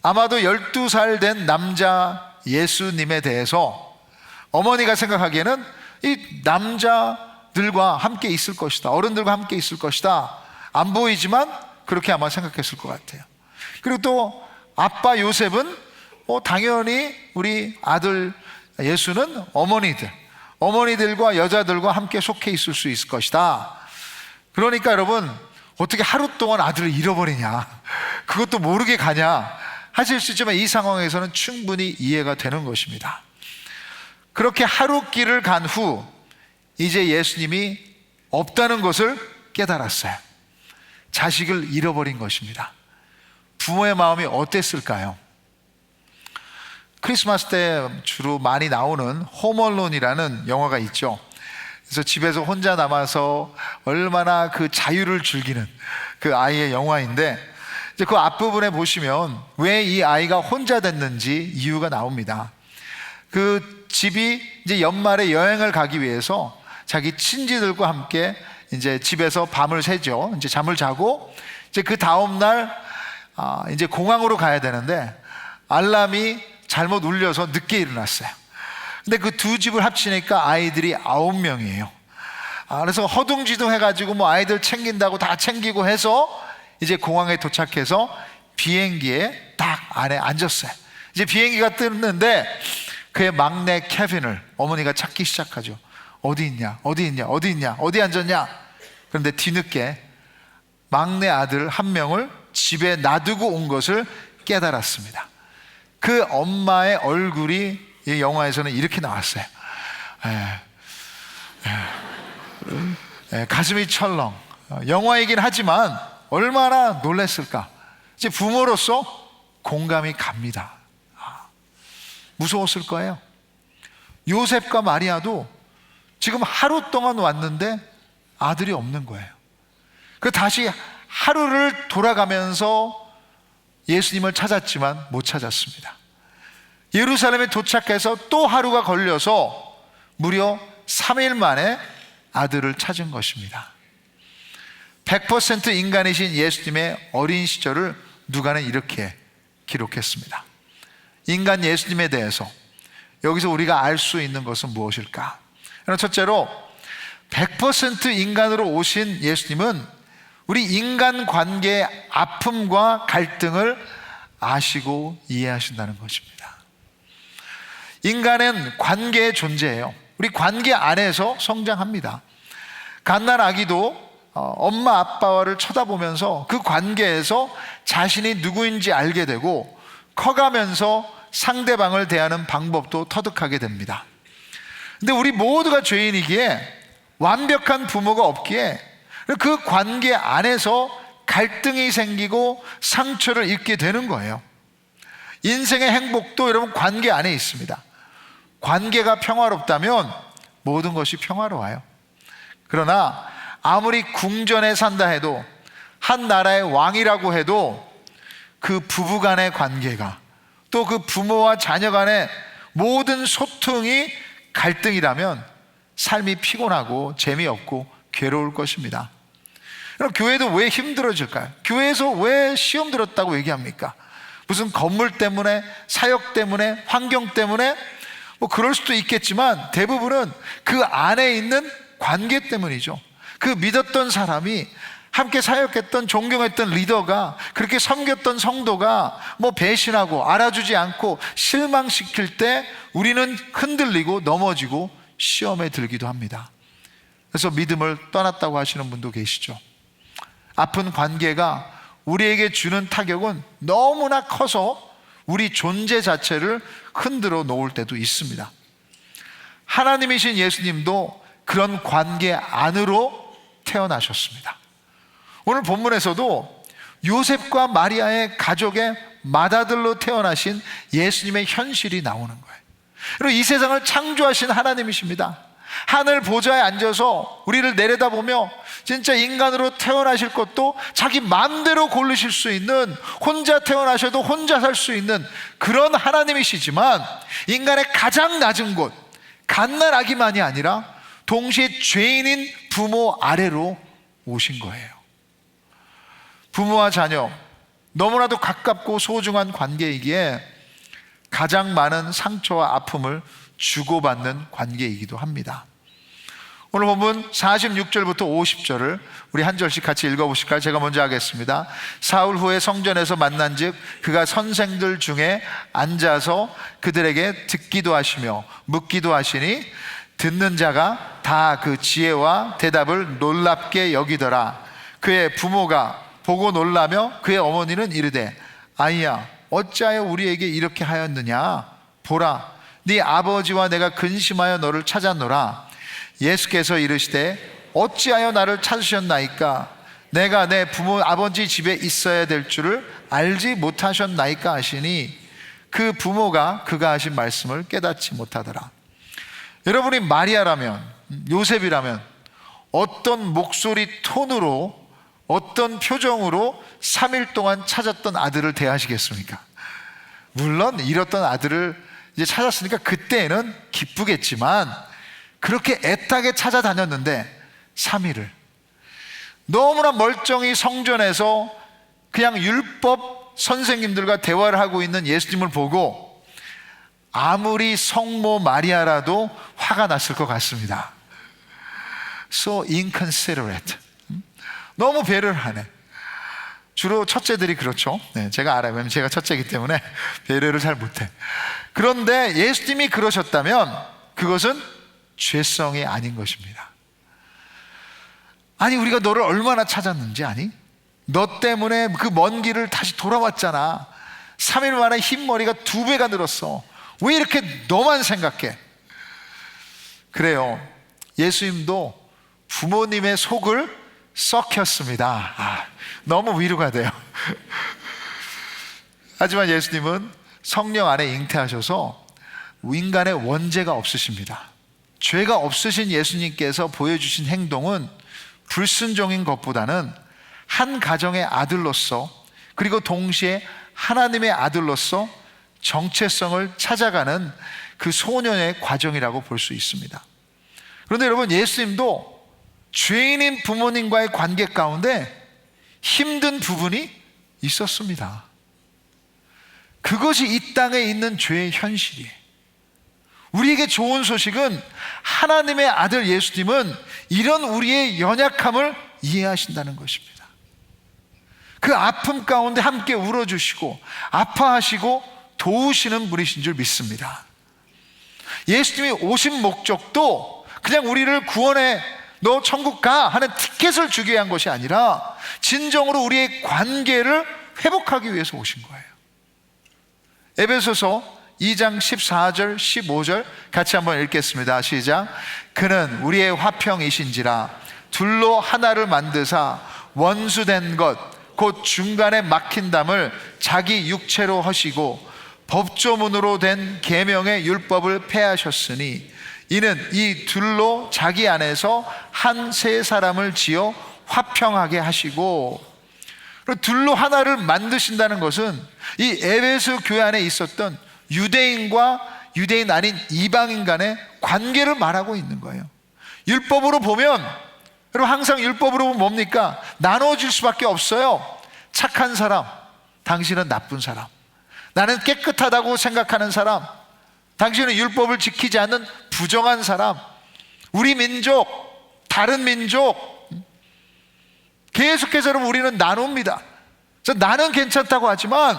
아마도 12살 된 남자 예수님에 대해서 어머니가 생각하기에는 이 남자들과 함께 있을 것이다, 어른들과 함께 있을 것이다, 안 보이지만 그렇게 아마 생각했을 것 같아요. 그리고 또 아빠 요셉은 당연히 우리 아들 예수는 어머니들과 여자들과 함께 속해 있을 수 있을 것이다. 그러니까 여러분, 어떻게 하루 동안 아들을 잃어버리냐, 그것도 모르게 가냐 하실 수 있지만 이 상황에서는 충분히 이해가 되는 것입니다. 그렇게 하루 길을 간 후 이제 예수님이 없다는 것을 깨달았어요. 자식을 잃어버린 것입니다. 부모의 마음이 어땠을까요? 크리스마스 때 주로 많이 나오는 홈얼론이라는 영화가 있죠. 그래서 집에서 혼자 남아서 얼마나 그 자유를 즐기는 그 아이의 영화인데, 이제 그 앞부분에 보시면 왜 이 아이가 혼자 됐는지 이유가 나옵니다. 그 집이 이제 연말에 여행을 가기 위해서 자기 친지들과 함께 이제 집에서 밤을 새죠. 이제 잠을 자고 이제 그 다음 날 이제 공항으로 가야 되는데 알람이 잘못 울려서 늦게 일어났어요. 근데 그 두 집을 합치니까 아이들이 9명이에요. 그래서 허둥지둥 해가지고 뭐 아이들 챙긴다고 다 챙기고 해서 이제 공항에 도착해서 비행기에 딱 안에 앉았어요. 이제 비행기가 뜨는데 그의 막내 케빈을 어머니가 찾기 시작하죠. 어디 있냐, 어디 있냐, 어디 있냐, 어디 앉았냐. 그런데 뒤늦게 막내 아들 한 명을 집에 놔두고 온 것을 깨달았습니다. 그 엄마의 얼굴이 이 영화에서는 이렇게 나왔어요. 가슴이 철렁. 영화이긴 하지만 얼마나 놀랐을까. 이제 부모로서 공감이 갑니다. 무서웠을 거예요. 요셉과 마리아도 지금 하루 동안 왔는데 아들이 없는 거예요. 그 다시 하루를 돌아가면서 예수님을 찾았지만 못 찾았습니다. 예루살렘에 도착해서 또 하루가 걸려서 무려 3일 만에 아들을 찾은 것입니다. 100% 인간이신 예수님의 어린 시절을 누가는 이렇게 기록했습니다. 인간 예수님에 대해서 여기서 우리가 알 수 있는 것은 무엇일까? 첫째로 100% 인간으로 오신 예수님은 우리 인간 관계의 아픔과 갈등을 아시고 이해하신다는 것입니다. 인간은 관계의 존재예요. 우리 관계 안에서 성장합니다. 갓난 아기도 엄마 아빠를 쳐다보면서 그 관계에서 자신이 누구인지 알게 되고 커가면서 상대방을 대하는 방법도 터득하게 됩니다. 근데 우리 모두가 죄인이기에 완벽한 부모가 없기에 그 관계 안에서 갈등이 생기고 상처를 입게 되는 거예요. 인생의 행복도 여러분 관계 안에 있습니다. 관계가 평화롭다면 모든 것이 평화로워요. 그러나 아무리 궁전에 산다 해도 한 나라의 왕이라고 해도 그 부부 간의 관계가 또 그 부모와 자녀 간의 모든 소통이 갈등이라면 삶이 피곤하고 재미없고 괴로울 것입니다. 그럼 교회도 왜 힘들어질까요? 교회에서 왜 시험 들었다고 얘기합니까? 무슨 건물 때문에, 사역 때문에, 환경 때문에 뭐 그럴 수도 있겠지만 대부분은 그 안에 있는 관계 때문이죠. 그 믿었던 사람이 함께 사역했던 존경했던 리더가 그렇게 섬겼던 성도가 뭐 배신하고 알아주지 않고 실망시킬 때 우리는 흔들리고 넘어지고 시험에 들기도 합니다. 그래서 믿음을 떠났다고 하시는 분도 계시죠. 아픈 관계가 우리에게 주는 타격은 너무나 커서 우리 존재 자체를 흔들어 놓을 때도 있습니다. 하나님이신 예수님도 그런 관계 안으로 태어나셨습니다. 오늘 본문에서도 요셉과 마리아의 가족의 맏아들로 태어나신 예수님의 현실이 나오는 거예요. 그리고 이 세상을 창조하신 하나님이십니다. 하늘 보좌에 앉아서 우리를 내려다보며 진짜 인간으로 태어나실 것도 자기 마음대로 고르실 수 있는, 혼자 태어나셔도 혼자 살 수 있는 그런 하나님이시지만 인간의 가장 낮은 곳, 갓난 아기만이 아니라 동시에 죄인인 부모 아래로 오신 거예요. 부모와 자녀, 너무나도 가깝고 소중한 관계이기에 가장 많은 상처와 아픔을 주고받는 관계이기도 합니다. 오늘 본문 46절부터 50절을 우리 한 절씩 같이 읽어보실까요? 제가 먼저 하겠습니다. 사흘 후에 성전에서 만난 즉 그가 선생들 중에 앉아서 그들에게 듣기도 하시며 묻기도 하시니 듣는 자가 다 그 지혜와 대답을 놀랍게 여기더라. 그의 부모가 보고 놀라며 그의 어머니는 이르되 아이야 어찌하여 우리에게 이렇게 하였느냐? 보라 네 아버지와 내가 근심하여 너를 찾았노라. 예수께서 이르시되 어찌하여 나를 찾으셨나이까? 내가 내 부모 아버지 집에 있어야 될 줄을 알지 못하셨나이까 하시니 그 부모가 그가 하신 말씀을 깨닫지 못하더라. 여러분이 마리아라면, 요셉이라면 어떤 목소리 톤으로, 어떤 표정으로 3일 동안 찾았던 아들을 대하시겠습니까? 물론 잃었던 아들을 이제 찾았으니까 그때는 기쁘겠지만 그렇게 애타게 찾아다녔는데 3일을 너무나 멀쩡히 성전에서 그냥 율법 선생님들과 대화를 하고 있는 예수님을 보고 아무리 성모 마리아라도 화가 났을 것 같습니다. So inconsiderate. 너무 배려를 하네. 주로 첫째들이 그렇죠. 네, 제가 알아요. 왜냐면 제가 첫째이기 때문에 배려를 잘 못해. 그런데 예수님이 그러셨다면 그것은 죄성이 아닌 것입니다. 아니, 우리가 너를 얼마나 찾았는지 아니? 너 때문에 그 먼 길을 다시 돌아왔잖아. 3일 만에 흰머리가 2배가 늘었어. 왜 이렇게 너만 생각해? 그래요. 예수님도 부모님의 속을 썩혔습니다. 너무 위로가 돼요. 하지만 예수님은 성령 안에 잉태하셔서 인간의 원죄가 없으십니다. 죄가 없으신 예수님께서 보여주신 행동은 불순종인 것보다는 한 가정의 아들로서, 그리고 동시에 하나님의 아들로서 정체성을 찾아가는 그 소년의 과정이라고 볼 수 있습니다. 그런데 여러분, 예수님도 죄인인 부모님과의 관계 가운데 힘든 부분이 있었습니다. 그것이 이 땅에 있는 죄의 현실이에요. 우리에게 좋은 소식은 하나님의 아들 예수님은 이런 우리의 연약함을 이해하신다는 것입니다. 그 아픔 가운데 함께 울어주시고 아파하시고 도우시는 분이신 줄 믿습니다. 예수님이 오신 목적도 그냥 우리를 구원해 너 천국 가 하는 티켓을 주기 위한 것이 아니라 진정으로 우리의 관계를 회복하기 위해서 오신 거예요. 에베소서 2장 14절 15절 같이 한번 읽겠습니다. 시작. 그는 우리의 화평이신지라 둘로 하나를 만드사 원수된 것 곧 중간에 막힌 담을 자기 육체로 하시고 법조문으로 된 계명의 율법을 폐하셨으니 이는 이 둘로 자기 안에서 한 세 사람을 지어 화평하게 하시고, 둘로 하나를 만드신다는 것은 이 에베소 교회 안에 있었던 유대인과 유대인 아닌 이방인 간의 관계를 말하고 있는 거예요. 율법으로 보면, 여러분, 항상 율법으로 보면 뭡니까? 나눠질 수밖에 없어요. 착한 사람, 당신은 나쁜 사람. 나는 깨끗하다고 생각하는 사람, 당신은 율법을 지키지 않는 부정한 사람. 우리 민족, 다른 민족, 계속해서 여러분 우리는 나눕니다. 그래서 나는 괜찮다고 하지만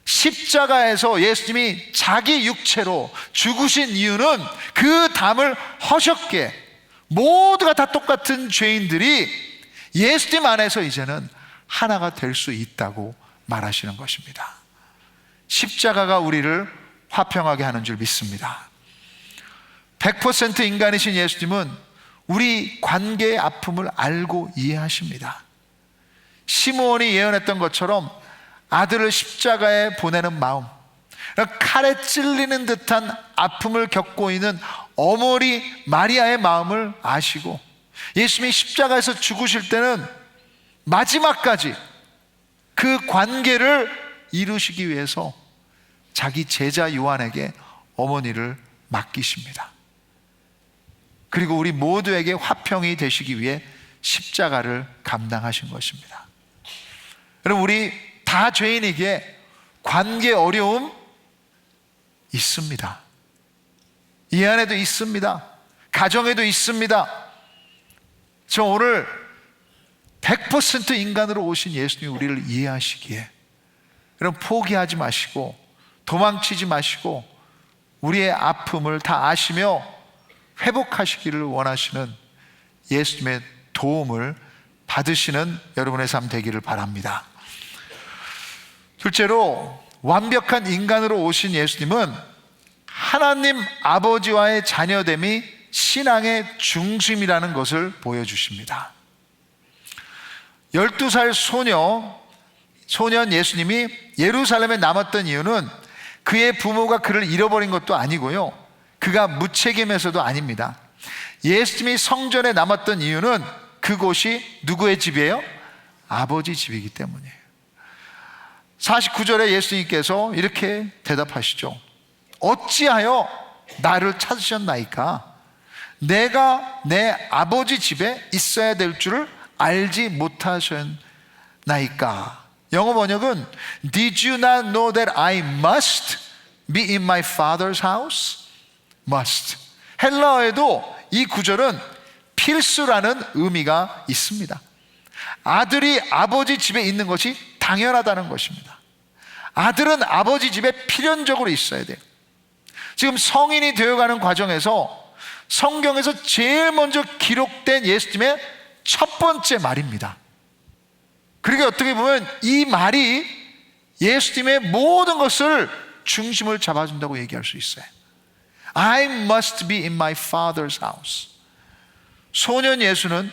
십자가에서 예수님이 자기 육체로 죽으신 이유는 그 담을 허셨기에 모두가 다 똑같은 죄인들이 예수님 안에서 이제는 하나가 될 수 있다고 말하시는 것입니다. 십자가가 우리를 화평하게 하는 줄 믿습니다. 100% 인간이신 예수님은 우리 관계의 아픔을 알고 이해하십니다. 시므온이 예언했던 것처럼 아들을 십자가에 보내는 마음, 칼에 찔리는 듯한 아픔을 겪고 있는 어머니 마리아의 마음을 아시고, 예수님이 십자가에서 죽으실 때는 마지막까지 그 관계를 이루시기 위해서 자기 제자 요한에게 어머니를 맡기십니다. 그리고 우리 모두에게 화평이 되시기 위해 십자가를 감당하신 것입니다. 여러분, 우리 다 죄인에게 관계 어려움 있습니다. 이 안에도 있습니다. 가정에도 있습니다. 저 오늘 100% 인간으로 오신 예수님이 우리를 이해하시기에 여러분 포기하지 마시고 도망치지 마시고 우리의 아픔을 다 아시며 회복하시기를 원하시는 예수님의 도움을 받으시는 여러분의 삶 되기를 바랍니다. 둘째로, 완벽한 인간으로 오신 예수님은 하나님 아버지와의 자녀됨이 신앙의 중심이라는 것을 보여주십니다. 12살 소년 예수님이 예루살렘에 남았던 이유는 그의 부모가 그를 잃어버린 것도 아니고요, 그가 무책임해서도 아닙니다. 예수님이 성전에 남았던 이유는 그곳이 누구의 집이에요? 아버지 집이기 때문이에요. 49절에 예수님께서 이렇게 대답하시죠. 어찌하여 나를 찾으셨나이까? 내가 내 아버지 집에 있어야 될 줄을 알지 못하셨나이까? 영어 번역은 Did you not know that I must be in my father's house? Must. 헬라어에도 이 구절은 필수라는 의미가 있습니다. 아들이 아버지 집에 있는 것이 당연하다는 것입니다. 아들은 아버지 집에 필연적으로 있어야 돼요. 지금 성인이 되어가는 과정에서 성경에서 제일 먼저 기록된 예수님의 첫 번째 말입니다. 그러게 어떻게 보면 이 말이 예수님의 모든 것을 중심을 잡아준다고 얘기할 수 있어요. I must be in my father's house. 소년 예수는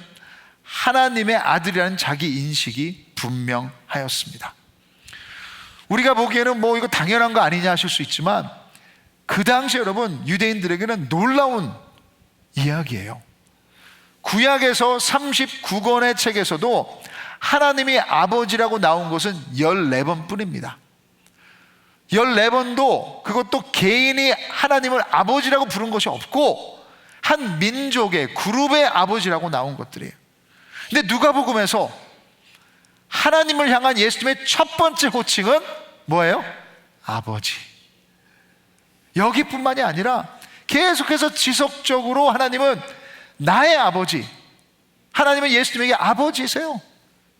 하나님의 아들이라는 자기 인식이 분명하였습니다. 우리가 보기에는 뭐 이거 당연한 거 아니냐 하실 수 있지만 그 당시 여러분 유대인들에게는 놀라운 이야기예요. 구약에서 39권의 책에서도 하나님이 아버지라고 나온 것은 14번 뿐입니다. 14번도 그것도 개인이 하나님을 아버지라고 부른 것이 없고 한 민족의 그룹의 아버지라고 나온 것들이에요. 근데 누가복음에서 하나님을 향한 예수님의 첫 번째 호칭은 뭐예요? 아버지. 여기뿐만이 아니라 계속해서 지속적으로 하나님은 나의 아버지, 하나님은 예수님에게 아버지세요.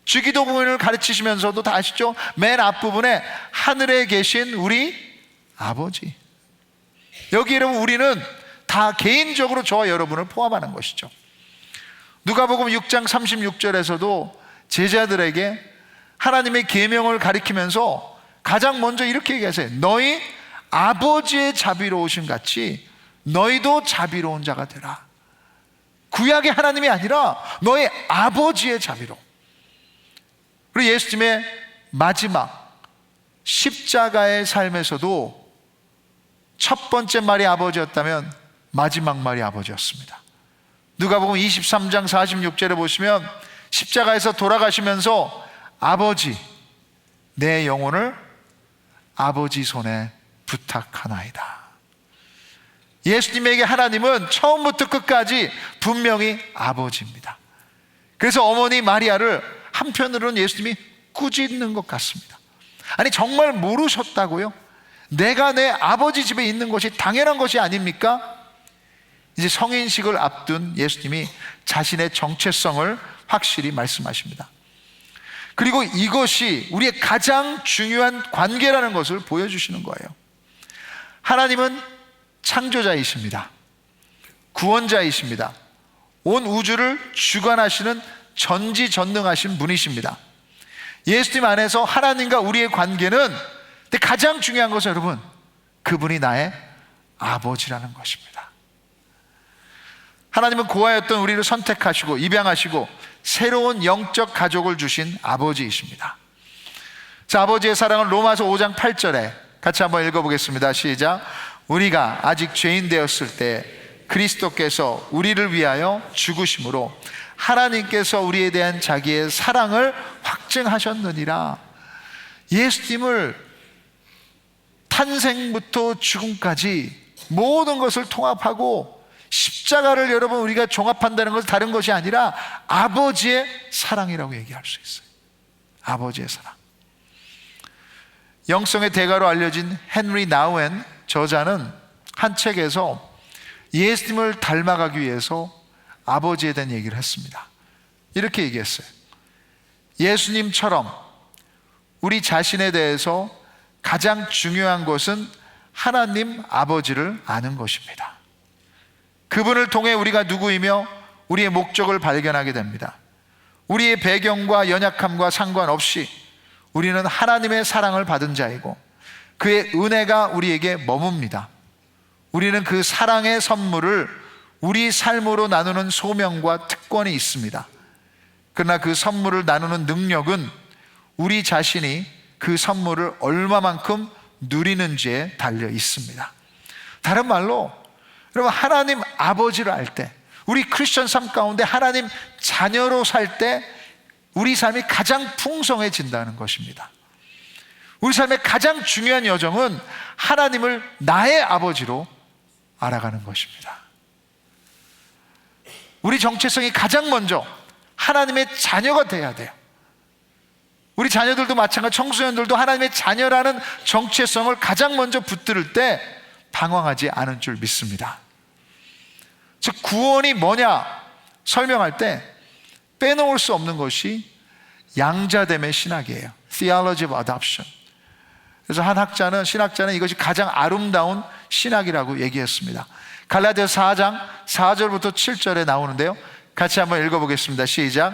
주기도문을 가르치시면서도 다 아시죠? 맨 앞부분에 하늘에 계신 우리 아버지. 여기 여러분 우리는 다 개인적으로 저와 여러분을 포함하는 것이죠. 누가복음 6장 36절에서도 제자들에게 하나님의 계명을 가리키면서 가장 먼저 이렇게 얘기하세요. 너희 아버지의 자비로우심 같이 너희도 자비로운 자가 되라. 구약의 하나님이 아니라 너희 아버지의 자비로. 그리고 예수님의 마지막 십자가의 삶에서도 첫 번째 말이 아버지였다면 마지막 말이 아버지였습니다. 누가복음 23장 46절에 보시면 십자가에서 돌아가시면서 아버지, 내 영혼을 아버지 손에 부탁하나이다. 예수님에게 하나님은 처음부터 끝까지 분명히 아버지입니다. 그래서 어머니 마리아를 한편으로는 예수님이 꾸짖는 것 같습니다. 아니 정말 모르셨다고요? 내가 내 아버지 집에 있는 것이 당연한 것이 아닙니까? 이제 성인식을 앞둔 예수님이 자신의 정체성을 확실히 말씀하십니다. 그리고 이것이 우리의 가장 중요한 관계라는 것을 보여주시는 거예요. 하나님은 창조자이십니다. 구원자이십니다. 온 우주를 주관하시는 전지전능하신 분이십니다. 예수님 안에서 하나님과 우리의 관계는 가장 중요한 것은 여러분 그분이 나의 아버지라는 것입니다. 하나님은 고아였던 우리를 선택하시고 입양하시고 새로운 영적 가족을 주신 아버지이십니다. 자, 아버지의 사랑은 로마서 5장 8절에 같이 한번 읽어보겠습니다. 시작. 우리가 아직 죄인 되었을 때 그리스도께서 우리를 위하여 죽으심으로 하나님께서 우리에 대한 자기의 사랑을 확증하셨느니라. 예수님을 탄생부터 죽음까지 모든 것을 통합하고 십자가를 여러분 우리가 종합한다는 것은 다른 것이 아니라 아버지의 사랑이라고 얘기할 수 있어요. 아버지의 사랑. 영성의 대가로 알려진 헨리 나우엔 저자는 한 책에서 예수님을 닮아가기 위해서 아버지에 대한 얘기를 했습니다. 이렇게 얘기했어요. 예수님처럼 우리 자신에 대해서 가장 중요한 것은 하나님 아버지를 아는 것입니다. 그분을 통해 우리가 누구이며 우리의 목적을 발견하게 됩니다. 우리의 배경과 연약함과 상관없이 우리는 하나님의 사랑을 받은 자이고 그의 은혜가 우리에게 머뭅니다. 우리는 그 사랑의 선물을 우리 삶으로 나누는 소명과 특권이 있습니다. 그러나 그 선물을 나누는 능력은 우리 자신이 그 선물을 얼마만큼 누리는지에 달려 있습니다. 다른 말로 여러분 하나님 아버지를 알 때 우리 크리스천 삶 가운데 하나님 자녀로 살 때 우리 삶이 가장 풍성해진다는 것입니다. 우리 삶의 가장 중요한 여정은 하나님을 나의 아버지로 알아가는 것입니다. 우리 정체성이 가장 먼저 하나님의 자녀가 돼야 돼요. 우리 자녀들도 마찬가지, 청소년들도 하나님의 자녀라는 정체성을 가장 먼저 붙들을 때 방황하지 않은 줄 믿습니다. 즉 구원이 뭐냐 설명할 때 빼놓을 수 없는 것이 양자됨의 신학이에요. Theology of Adoption. 그래서 한 학자는, 신학자는 이것이 가장 아름다운 신학이라고 얘기했습니다. 갈라디아서 4장 4절부터 7절에 나오는데요, 같이 한번 읽어보겠습니다. 시작.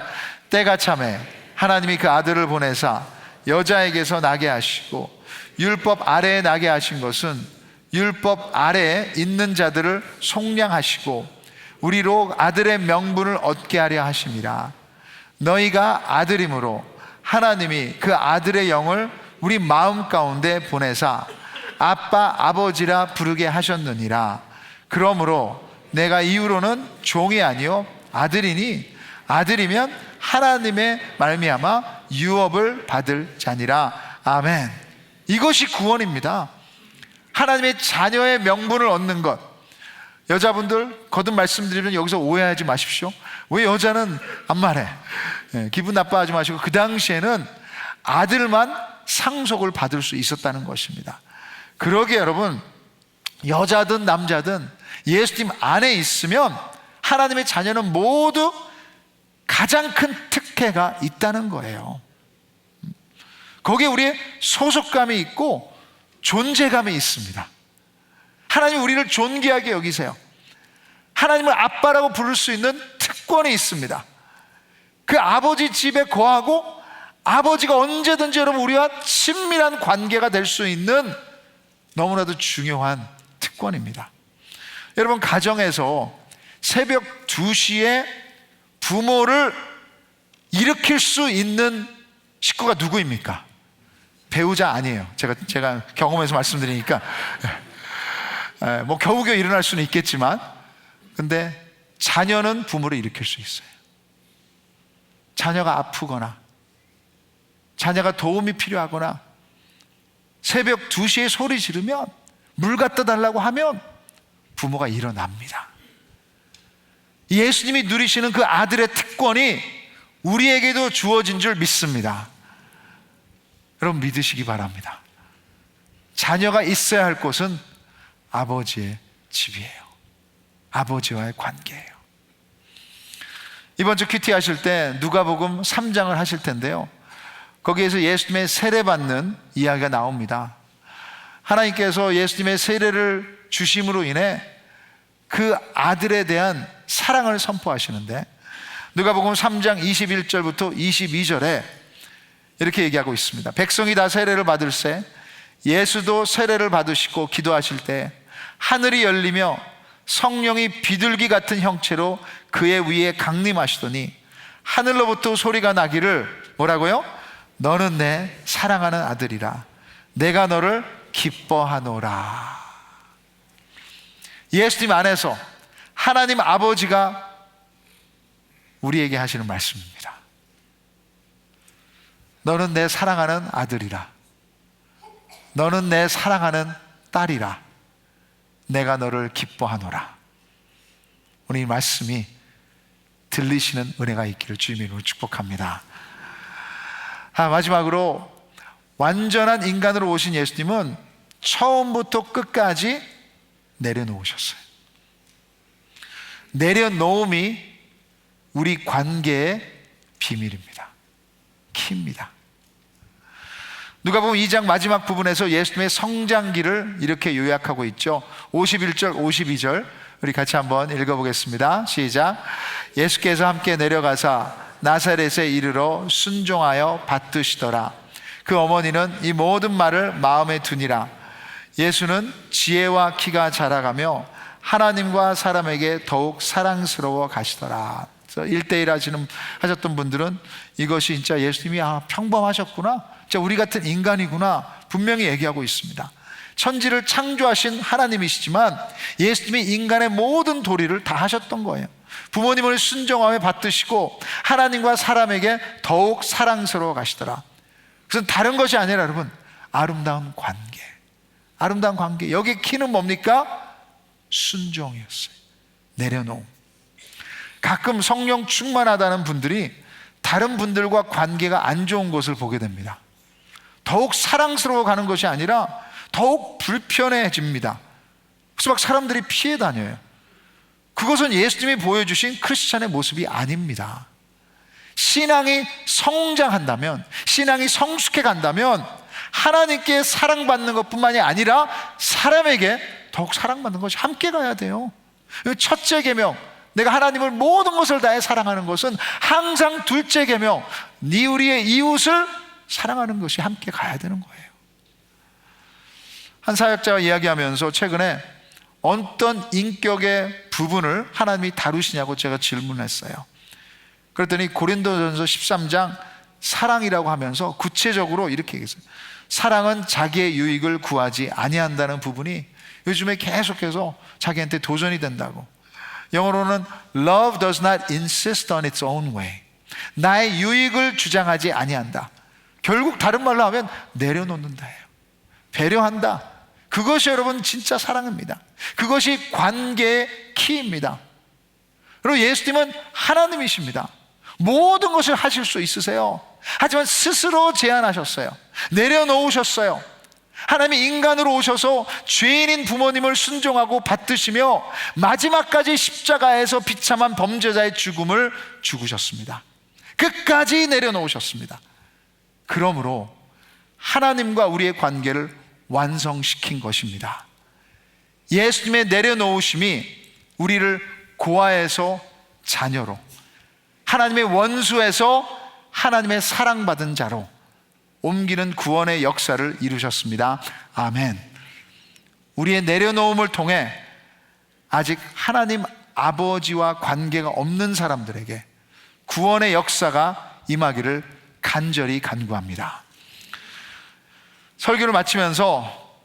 때가 차매 하나님이 그 아들을 보내사 여자에게서 나게 하시고 율법 아래에 나게 하신 것은 율법 아래에 있는 자들을 속량하시고 우리로 아들의 명분을 얻게 하려 하심이라. 너희가 아들이므로 하나님이 그 아들의 영을 우리 마음 가운데 보내사 아빠 아버지라 부르게 하셨느니라. 그러므로 내가 이후로는 종이 아니요 아들이니 아들이면 하나님의 말미암아 유업을 받을 자니라. 아멘. 이것이 구원입니다. 하나님의 자녀의 명분을 얻는 것. 여자분들 거듭 말씀드리면 여기서 오해하지 마십시오. 왜 여자는 안 말해? 기분 나빠하지 마시고, 그 당시에는 아들만 상속을 받을 수 있었다는 것입니다. 그러기에 여러분, 여자든 남자든 예수님 안에 있으면 하나님의 자녀는 모두 가장 큰 특혜가 있다는 거예요. 거기에 우리의 소속감이 있고 존재감이 있습니다. 하나님이 우리를 존귀하게 여기세요. 하나님을 아빠라고 부를 수 있는 특권이 있습니다. 그 아버지 집에 거하고 아버지가 언제든지 여러분 우리와 친밀한 관계가 될 수 있는 너무나도 중요한 특권입니다. 여러분, 가정에서 새벽 2시에 부모를 일으킬 수 있는 식구가 누구입니까? 배우자 아니에요. 제가 경험해서 말씀드리니까 뭐 겨우겨우 일어날 수는 있겠지만, 근데 자녀는 부모를 일으킬 수 있어요. 자녀가 아프거나 자녀가 도움이 필요하거나 새벽 2시에 소리 지르면, 물 갖다 달라고 하면 부모가 일어납니다. 예수님이 누리시는 그 아들의 특권이 우리에게도 주어진 줄 믿습니다. 여러분, 믿으시기 바랍니다. 자녀가 있어야 할 곳은 아버지의 집이에요. 아버지와의 관계예요. 이번 주 큐티 하실 때 누가복음 3장을 하실 텐데요, 거기에서 예수님의 세례받는 이야기가 나옵니다. 하나님께서 예수님의 세례를 주심으로 인해 그 아들에 대한 사랑을 선포하시는데, 누가복음 3장 21절부터 22절에 이렇게 얘기하고 있습니다. 백성이 다 세례를 받을새 예수도 세례를 받으시고 기도하실 때 하늘이 열리며 성령이 비둘기 같은 형체로 그의 위에 강림하시더니 하늘로부터 소리가 나기를, 뭐라고요? 너는 내 사랑하는 아들이라, 내가 너를 기뻐하노라. 예수님 안에서 하나님 아버지가 우리에게 하시는 말씀입니다. 너는 내 사랑하는 아들이라, 너는 내 사랑하는 딸이라, 내가 너를 기뻐하노라. 오늘 이 말씀이 들리시는 은혜가 있기를 주님의 이름으로 축복합니다. 마지막으로, 완전한 인간으로 오신 예수님은 처음부터 끝까지 내려놓으셨어요. 내려놓음이 우리 관계의 비밀입니다. 키입니다. 누가복음 2장 마지막 부분에서 예수님의 성장기를 이렇게 요약하고 있죠. 51절, 52절 우리 같이 한번 읽어보겠습니다. 시작. 예수께서 함께 내려가사 나사렛에 이르러 순종하여 받드시더라. 그 어머니는 이 모든 말을 마음에 두니라. 예수는 지혜와 키가 자라가며 하나님과 사람에게 더욱 사랑스러워 가시더라. 1대1 하셨던 분들은 이것이 진짜 예수님이 평범하셨구나, 진짜 우리 같은 인간이구나 분명히 얘기하고 있습니다. 천지를 창조하신 하나님이시지만 예수님이 인간의 모든 도리를 다 하셨던 거예요. 부모님을 순종하며 받드시고 하나님과 사람에게 더욱 사랑스러워 가시더라. 그것은 다른 것이 아니라 여러분, 아름다운 관계. 아름다운 관계. 여기에 키는 뭡니까? 순종이었어요. 내려놓음. 가끔 성령 충만하다는 분들이 다른 분들과 관계가 안 좋은 것을 보게 됩니다. 더욱 사랑스러워 가는 것이 아니라 더욱 불편해집니다. 그래서 막 사람들이 피해 다녀요. 그것은 예수님이 보여주신 크리스찬의 모습이 아닙니다. 신앙이 성장한다면, 신앙이 성숙해 간다면 하나님께 사랑받는 것뿐만이 아니라 사람에게 더욱 사랑받는 것이 함께 가야 돼요. 첫째 계명, 내가 하나님을 모든 것을 다해 사랑하는 것은 항상 둘째 계명, 네 우리의 이웃을 사랑하는 것이 함께 가야 되는 거예요. 한 사역자가 이야기하면서 최근에 어떤 인격의 부분을 하나님이 다루시냐고 제가 질문했어요. 그랬더니 고린도전서 13장 사랑이라고 하면서 구체적으로 이렇게 얘기했어요. 사랑은 자기의 유익을 구하지 아니한다는 부분이 요즘에 계속해서 자기한테 도전이 된다고. 영어로는 Love does not insist on its own way. 나의 유익을 주장하지 아니한다. 결국 다른 말로 하면 내려놓는다예요. 배려한다. 그것이 여러분 진짜 사랑입니다. 그것이 관계의 키입니다. 그리고 예수님은 하나님이십니다. 모든 것을 하실 수 있으세요. 하지만 스스로 제안하셨어요. 내려놓으셨어요. 하나님이 인간으로 오셔서 죄인인 부모님을 순종하고 받드시며 마지막까지 십자가에서 비참한 범죄자의 죽음을 죽으셨습니다. 끝까지 내려놓으셨습니다. 그러므로 하나님과 우리의 관계를 완성시킨 것입니다. 예수님의 내려놓으심이 우리를 고아에서 자녀로, 하나님의 원수에서 하나님의 사랑받은 자로 옮기는 구원의 역사를 이루셨습니다. 아멘. 우리의 내려놓음을 통해 아직 하나님 아버지와 관계가 없는 사람들에게 구원의 역사가 임하기를 간절히 간구합니다. 설교를 마치면서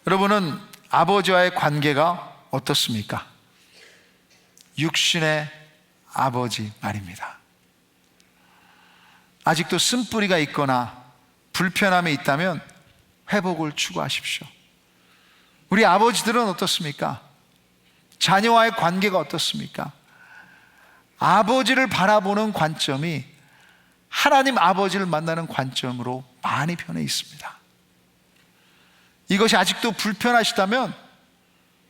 여러분은 아버지와의 관계가 어떻습니까? 육신의 아버지 말입니다. 아직도 쓴뿌리가 있거나 불편함이 있다면 회복을 추구하십시오. 우리 아버지들은 어떻습니까? 자녀와의 관계가 어떻습니까? 아버지를 바라보는 관점이 하나님 아버지를 만나는 관점으로 많이 변해 있습니다. 이것이 아직도 불편하시다면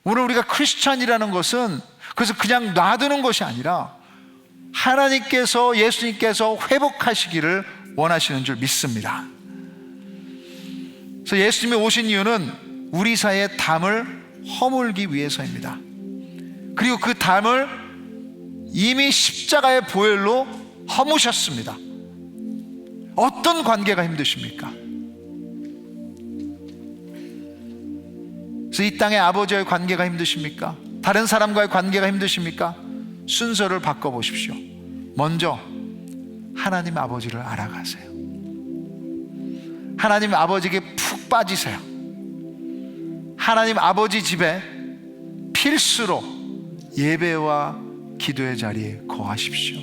오늘 우리가 크리스찬이라는 것은 그래서 그냥 놔두는 것이 아니라 하나님께서, 예수님께서 회복하시기를 원하시는 줄 믿습니다. 그래서 예수님이 오신 이유는 우리 사이의 담을 허물기 위해서입니다. 그리고 그 담을 이미 십자가의 보혈로 허무셨습니다. 어떤 관계가 힘드십니까? 그래서 이 땅의 아버지와의 관계가 힘드십니까? 다른 사람과의 관계가 힘드십니까? 순서를 바꿔보십시오. 먼저 하나님 아버지를 알아가세요. 하나님 아버지에게 푹 빠지세요. 하나님 아버지 집에 필수로 예배와 기도의 자리에 거하십시오.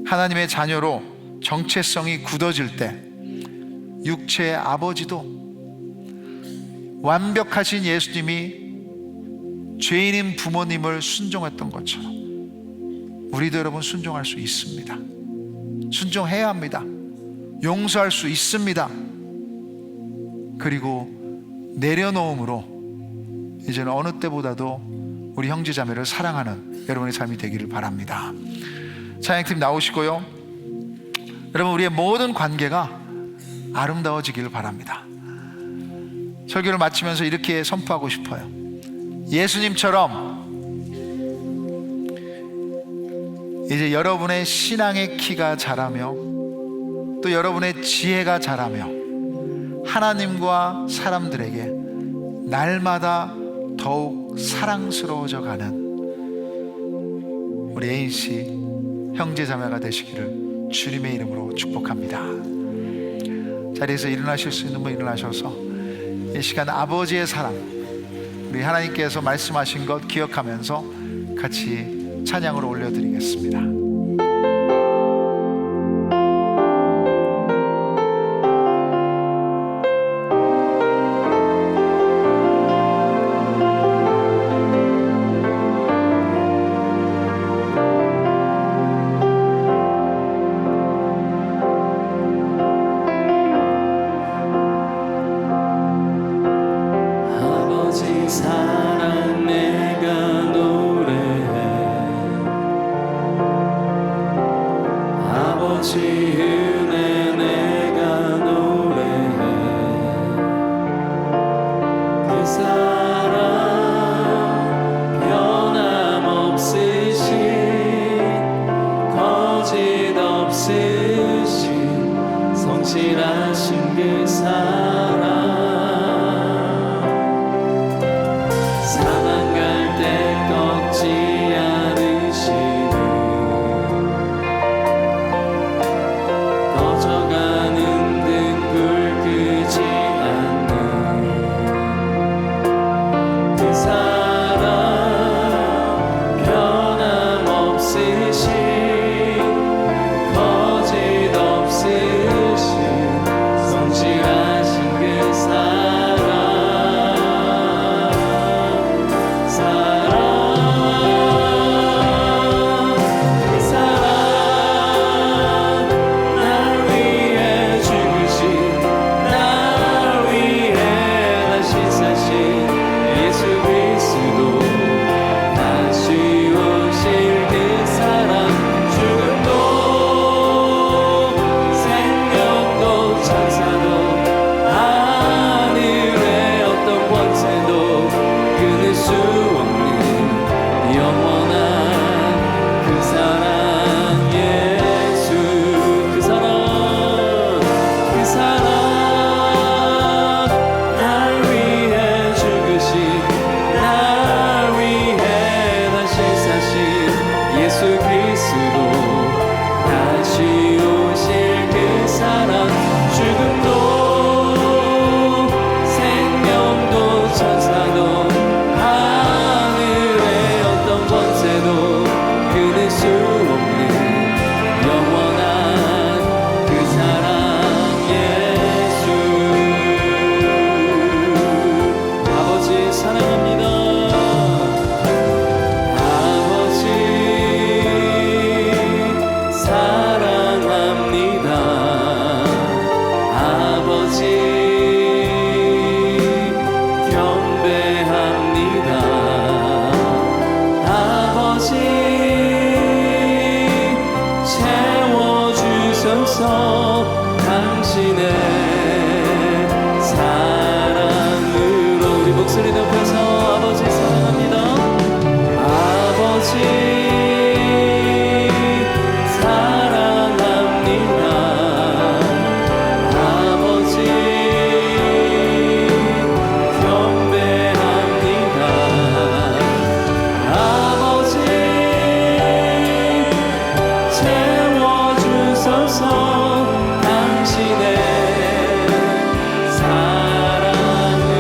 하나님의 자녀로 정체성이 굳어질 때 육체의 아버지도 완벽하신 예수님이 죄인인 부모님을 순종했던 것처럼 우리도 여러분 순종할 수 있습니다. 순종해야 합니다. 용서할 수 있습니다. 그리고 내려놓음으로 이제는 어느 때보다도 우리 형제자매를 사랑하는 여러분의 삶이 되기를 바랍니다. 찬양팀 나오시고요. 여러분, 우리의 모든 관계가 아름다워지기를 바랍니다. 설교를 마치면서 이렇게 선포하고 싶어요. 예수님처럼 이제 여러분의 신앙의 키가 자라며 또 여러분의 지혜가 자라며 하나님과 사람들에게 날마다 더욱 사랑스러워져 가는 우리 A씨 형제자매가 되시기를 주님의 이름으로 축복합니다. 자리에서 일어나실 수 있는 분 일어나셔서 이 시간 아버지의 사랑, 우리 하나님께서 말씀하신 것 기억하면서 같이 찬양으로 올려드리겠습니다. 영원한 그 사랑 예수 그 사랑 날 위해 죽으신 날 위해 다시 사신 예수 그리스도 다시 오실 그 사랑 죽음도 생명도 천사도 하늘의 어떤 권세도 끊을 수 없는 영원한 그 사랑 예수 아버지 사랑합니다 아버지 사랑합니다 아버지 경배합니다 아버지 채워주소서 당신의 사랑으로 우리 목소리 높여서 아버지 사랑합니다 아버지 사랑합니다 아버지 경배합니다 아버지 채워주소서 당신의 사랑으로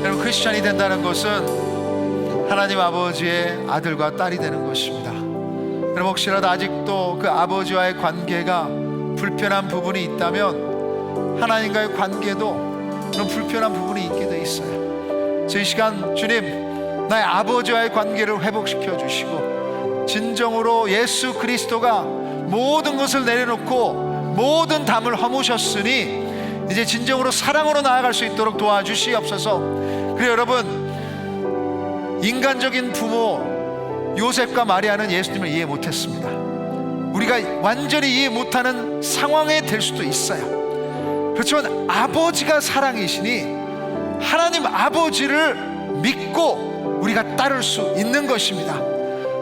여러분, 크리스천이 된다는 것은 하나님 아버지의 아들과 딸이 되는 것입니다. 여러분, 혹시라도 아직도 그 아버지와의 관계가 불편한 부분이 있다면 하나님과의 관계도 그런 불편한 부분이 있게 돼 있어요. 이 시간 주님, 나의 아버지와의 관계를 회복시켜 주시고 진정으로 예수 그리스도가 모든 것을 내려놓고 모든 담을 허무셨으니 이제 진정으로 사랑으로 나아갈 수 있도록 도와주시옵소서. 그리고 여러분, 인간적인 부모 요셉과 마리아는 예수님을 이해 못했습니다. 우리가 완전히 이해 못하는 상황에 될 수도 있어요. 그렇지만 아버지가 사랑이시니 하나님 아버지를 믿고 우리가 따를 수 있는 것입니다.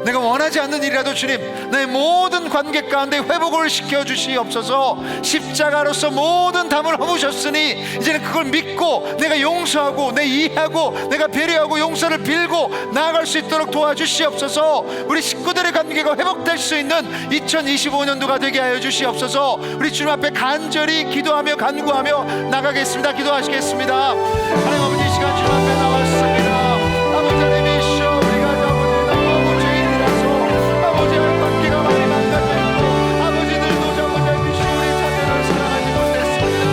내가 원하지 않는 일이라도 주님, 내 모든 관계 가운데 회복을 시켜주시옵소서. 십자가로서 모든 담을 허무셨으니 이제는 그걸 믿고 내가 용서하고 내 이해하고 내가 배려하고 용서를 빌고 나아갈 수 있도록 도와주시옵소서. 우리 식구들의 관계가 회복될 수 있는 2025년도가 되게 하여 주시옵소서. 우리 주님 앞에 간절히 기도하며 간구하며 나가겠습니다. 기도하시겠습니다. 하나님 아버지, 이 시간 주님 앞에 나왔습니다. 아버지 하나님이시여, 우리가 너무 죄인이라서 아버지와의 관계가 많이 망가져 있고 아버지들도 저보다 우리 자녀를 사랑하지 못했습니다.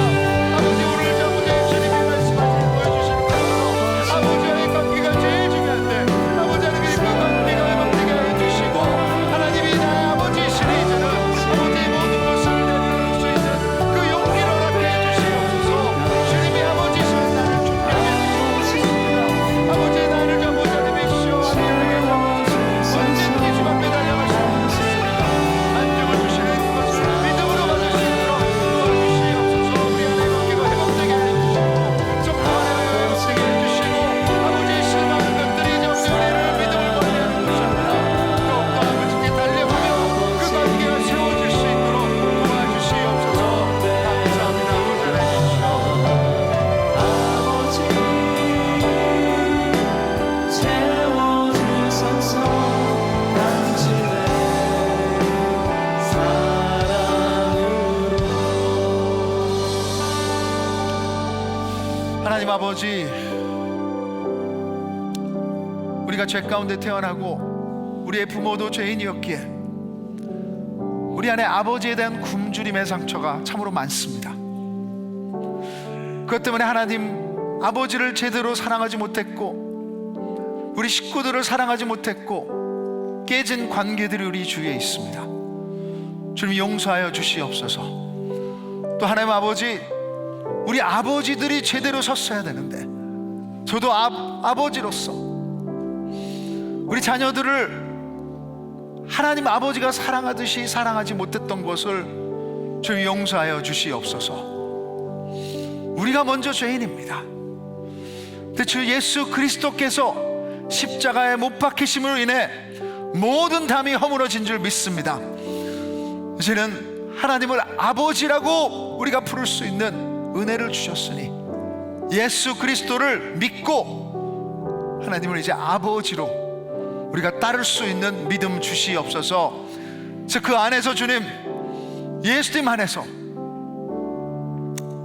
아버지, 오늘 저보다 주님이 말씀하시는 보여주시는 것으로 아버지와의 관계가 제일 중요한데 아버지 하나님이 그 관계가 회복되게 해주시고 하나님이 나의 아버지이시니 이제는 아버지의 모든 것을 내려놓을 수 있는 그 용기를 얻게 해주시옵소서. 주님이 아버지이시면 나를 준비하게 해주시옵소서. 아버지, 나를 저보다 믿으시오. 하나님에게 언제든지 주 앞에 달려가시는 안정을 주시는 것을 믿음으로 받을 수 있도록 도와주시옵소서. 우리 안에 관계가 회복되게 해주시고 성도 안에 회복되게 해주시고 아버지의 실망한 것들이 이제 우리를 믿음을 버리는 것이 아니라 더욱더 아버지께 달려가며 그 관계가 세워질 수 있도록 도와주시옵소서. 감사합니다. 아버지 채워주소서 당신의 사랑으로 하나님 아버지, 우리가 죄 가운데 태어나고 우리의 부모도 죄인이었기에 우리 안에 아버지에 대한 굶주림의 상처가 참으로 많습니다. 그것 때문에 하나님 아버지를 제대로 사랑하지 못했고 우리 식구들을 사랑하지 못했고 깨진 관계들이 우리 주위에 있습니다. 주님, 용서하여 주시옵소서. 또 하나님 아버지, 우리 아버지들이 제대로 섰어야 되는데 저도 아버지로서 우리 자녀들을 하나님 아버지가 사랑하듯이 사랑하지 못했던 것을 주님 용서하여 주시옵소서. 우리가 먼저 죄인입니다. 주 예수 그리스도께서 십자가에 못 박히심으로 인해 모든 담이 허물어진 줄 믿습니다. 이제는 하나님을 아버지라고 우리가 부를 수 있는 은혜를 주셨으니 예수 그리스도를 믿고 하나님을 이제 아버지로 우리가 따를 수 있는 믿음 주시옵소서. 그 안에서 주님, 예수님 안에서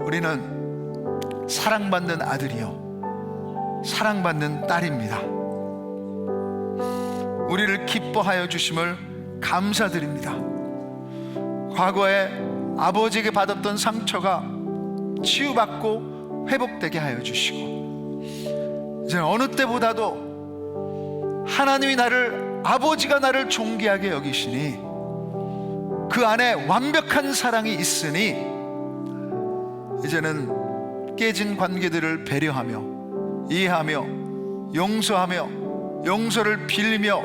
우리는 사랑받는 아들이요 사랑받는 딸입니다. 우리를 기뻐하여 주심을 감사드립니다. 과거에 아버지에게 받았던 상처가 치유받고 회복되게 하여 주시고, 이제 어느 때보다도 하나님이 나를, 아버지가 나를 존귀하게 여기시니 그 안에 완벽한 사랑이 있으니 이제는 깨진 관계들을 배려하며 이해하며 용서하며 용서를 빌며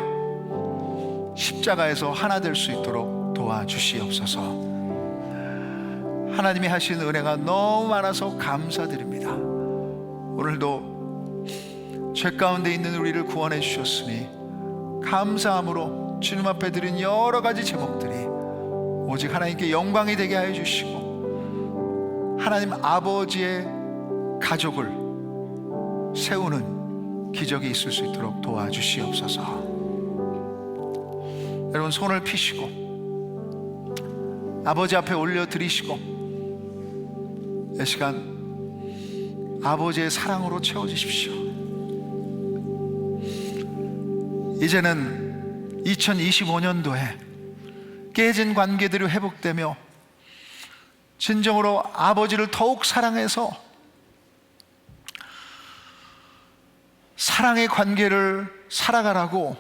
십자가에서 하나 될 수 있도록 도와주시옵소서. 하나님이 하신 은혜가 너무 많아서 감사드립니다. 오늘도 죄 가운데 있는 우리를 구원해 주셨으니 감사함으로 주님 앞에 드린 여러 가지 제목들이 오직 하나님께 영광이 되게 하여 주시고 하나님 아버지의 가족을 세우는 기적이 있을 수 있도록 도와주시옵소서. 여러분, 손을 피시고 아버지 앞에 올려드리시고 이 시간 아버지의 사랑으로 채워주십시오. 이제는 2025년도에 깨진 관계들이 회복되며 진정으로 아버지를 더욱 사랑해서 사랑의 관계를 살아가라고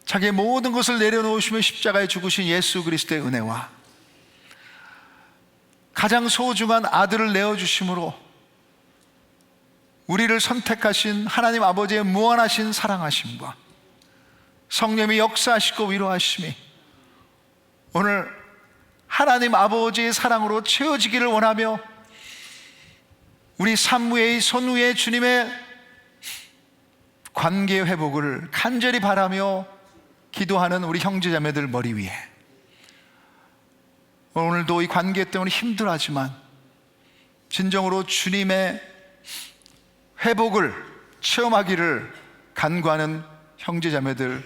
자기의 모든 것을 내려놓으시며 십자가에 죽으신 예수 그리스도의 은혜와 가장 소중한 아들을 내어주심으로 우리를 선택하신 하나님 아버지의 무한하신 사랑하심과 성령이 역사하시고 위로하심이 오늘 하나님 아버지의 사랑으로 채워지기를 원하며 우리 산무의 손 위에 주님의 관계 회복을 간절히 바라며 기도하는 우리 형제자매들 머리 위에 오늘도 이 관계 때문에 힘들어하지만 진정으로 주님의 회복을 체험하기를 간구하는 형제자매들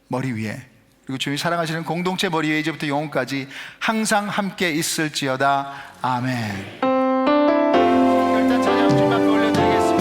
머리 위에, 그리고 주님이 사랑하시는 공동체 머리 위에 이제부터 영원까지 항상 함께 있을지어다. 아멘. 일단 찬양 주님 앞에 올려드리겠습니다.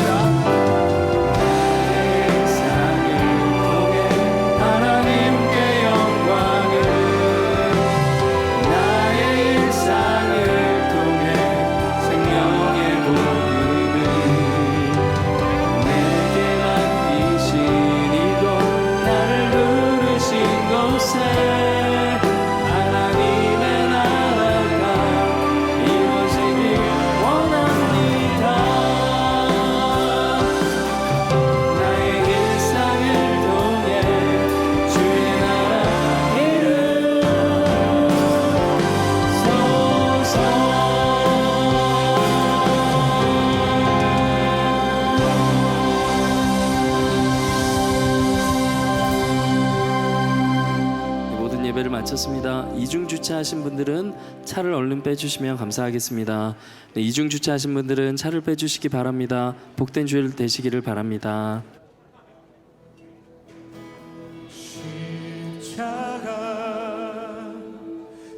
마쳤습니다. 이중 주차하신 분들은 차를 얼른 빼주시면 감사하겠습니다. 네, 이중 주차하신 분들은 차를 빼주시기 바랍니다. 복된 주일 되시기를 바랍니다.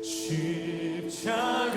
십자가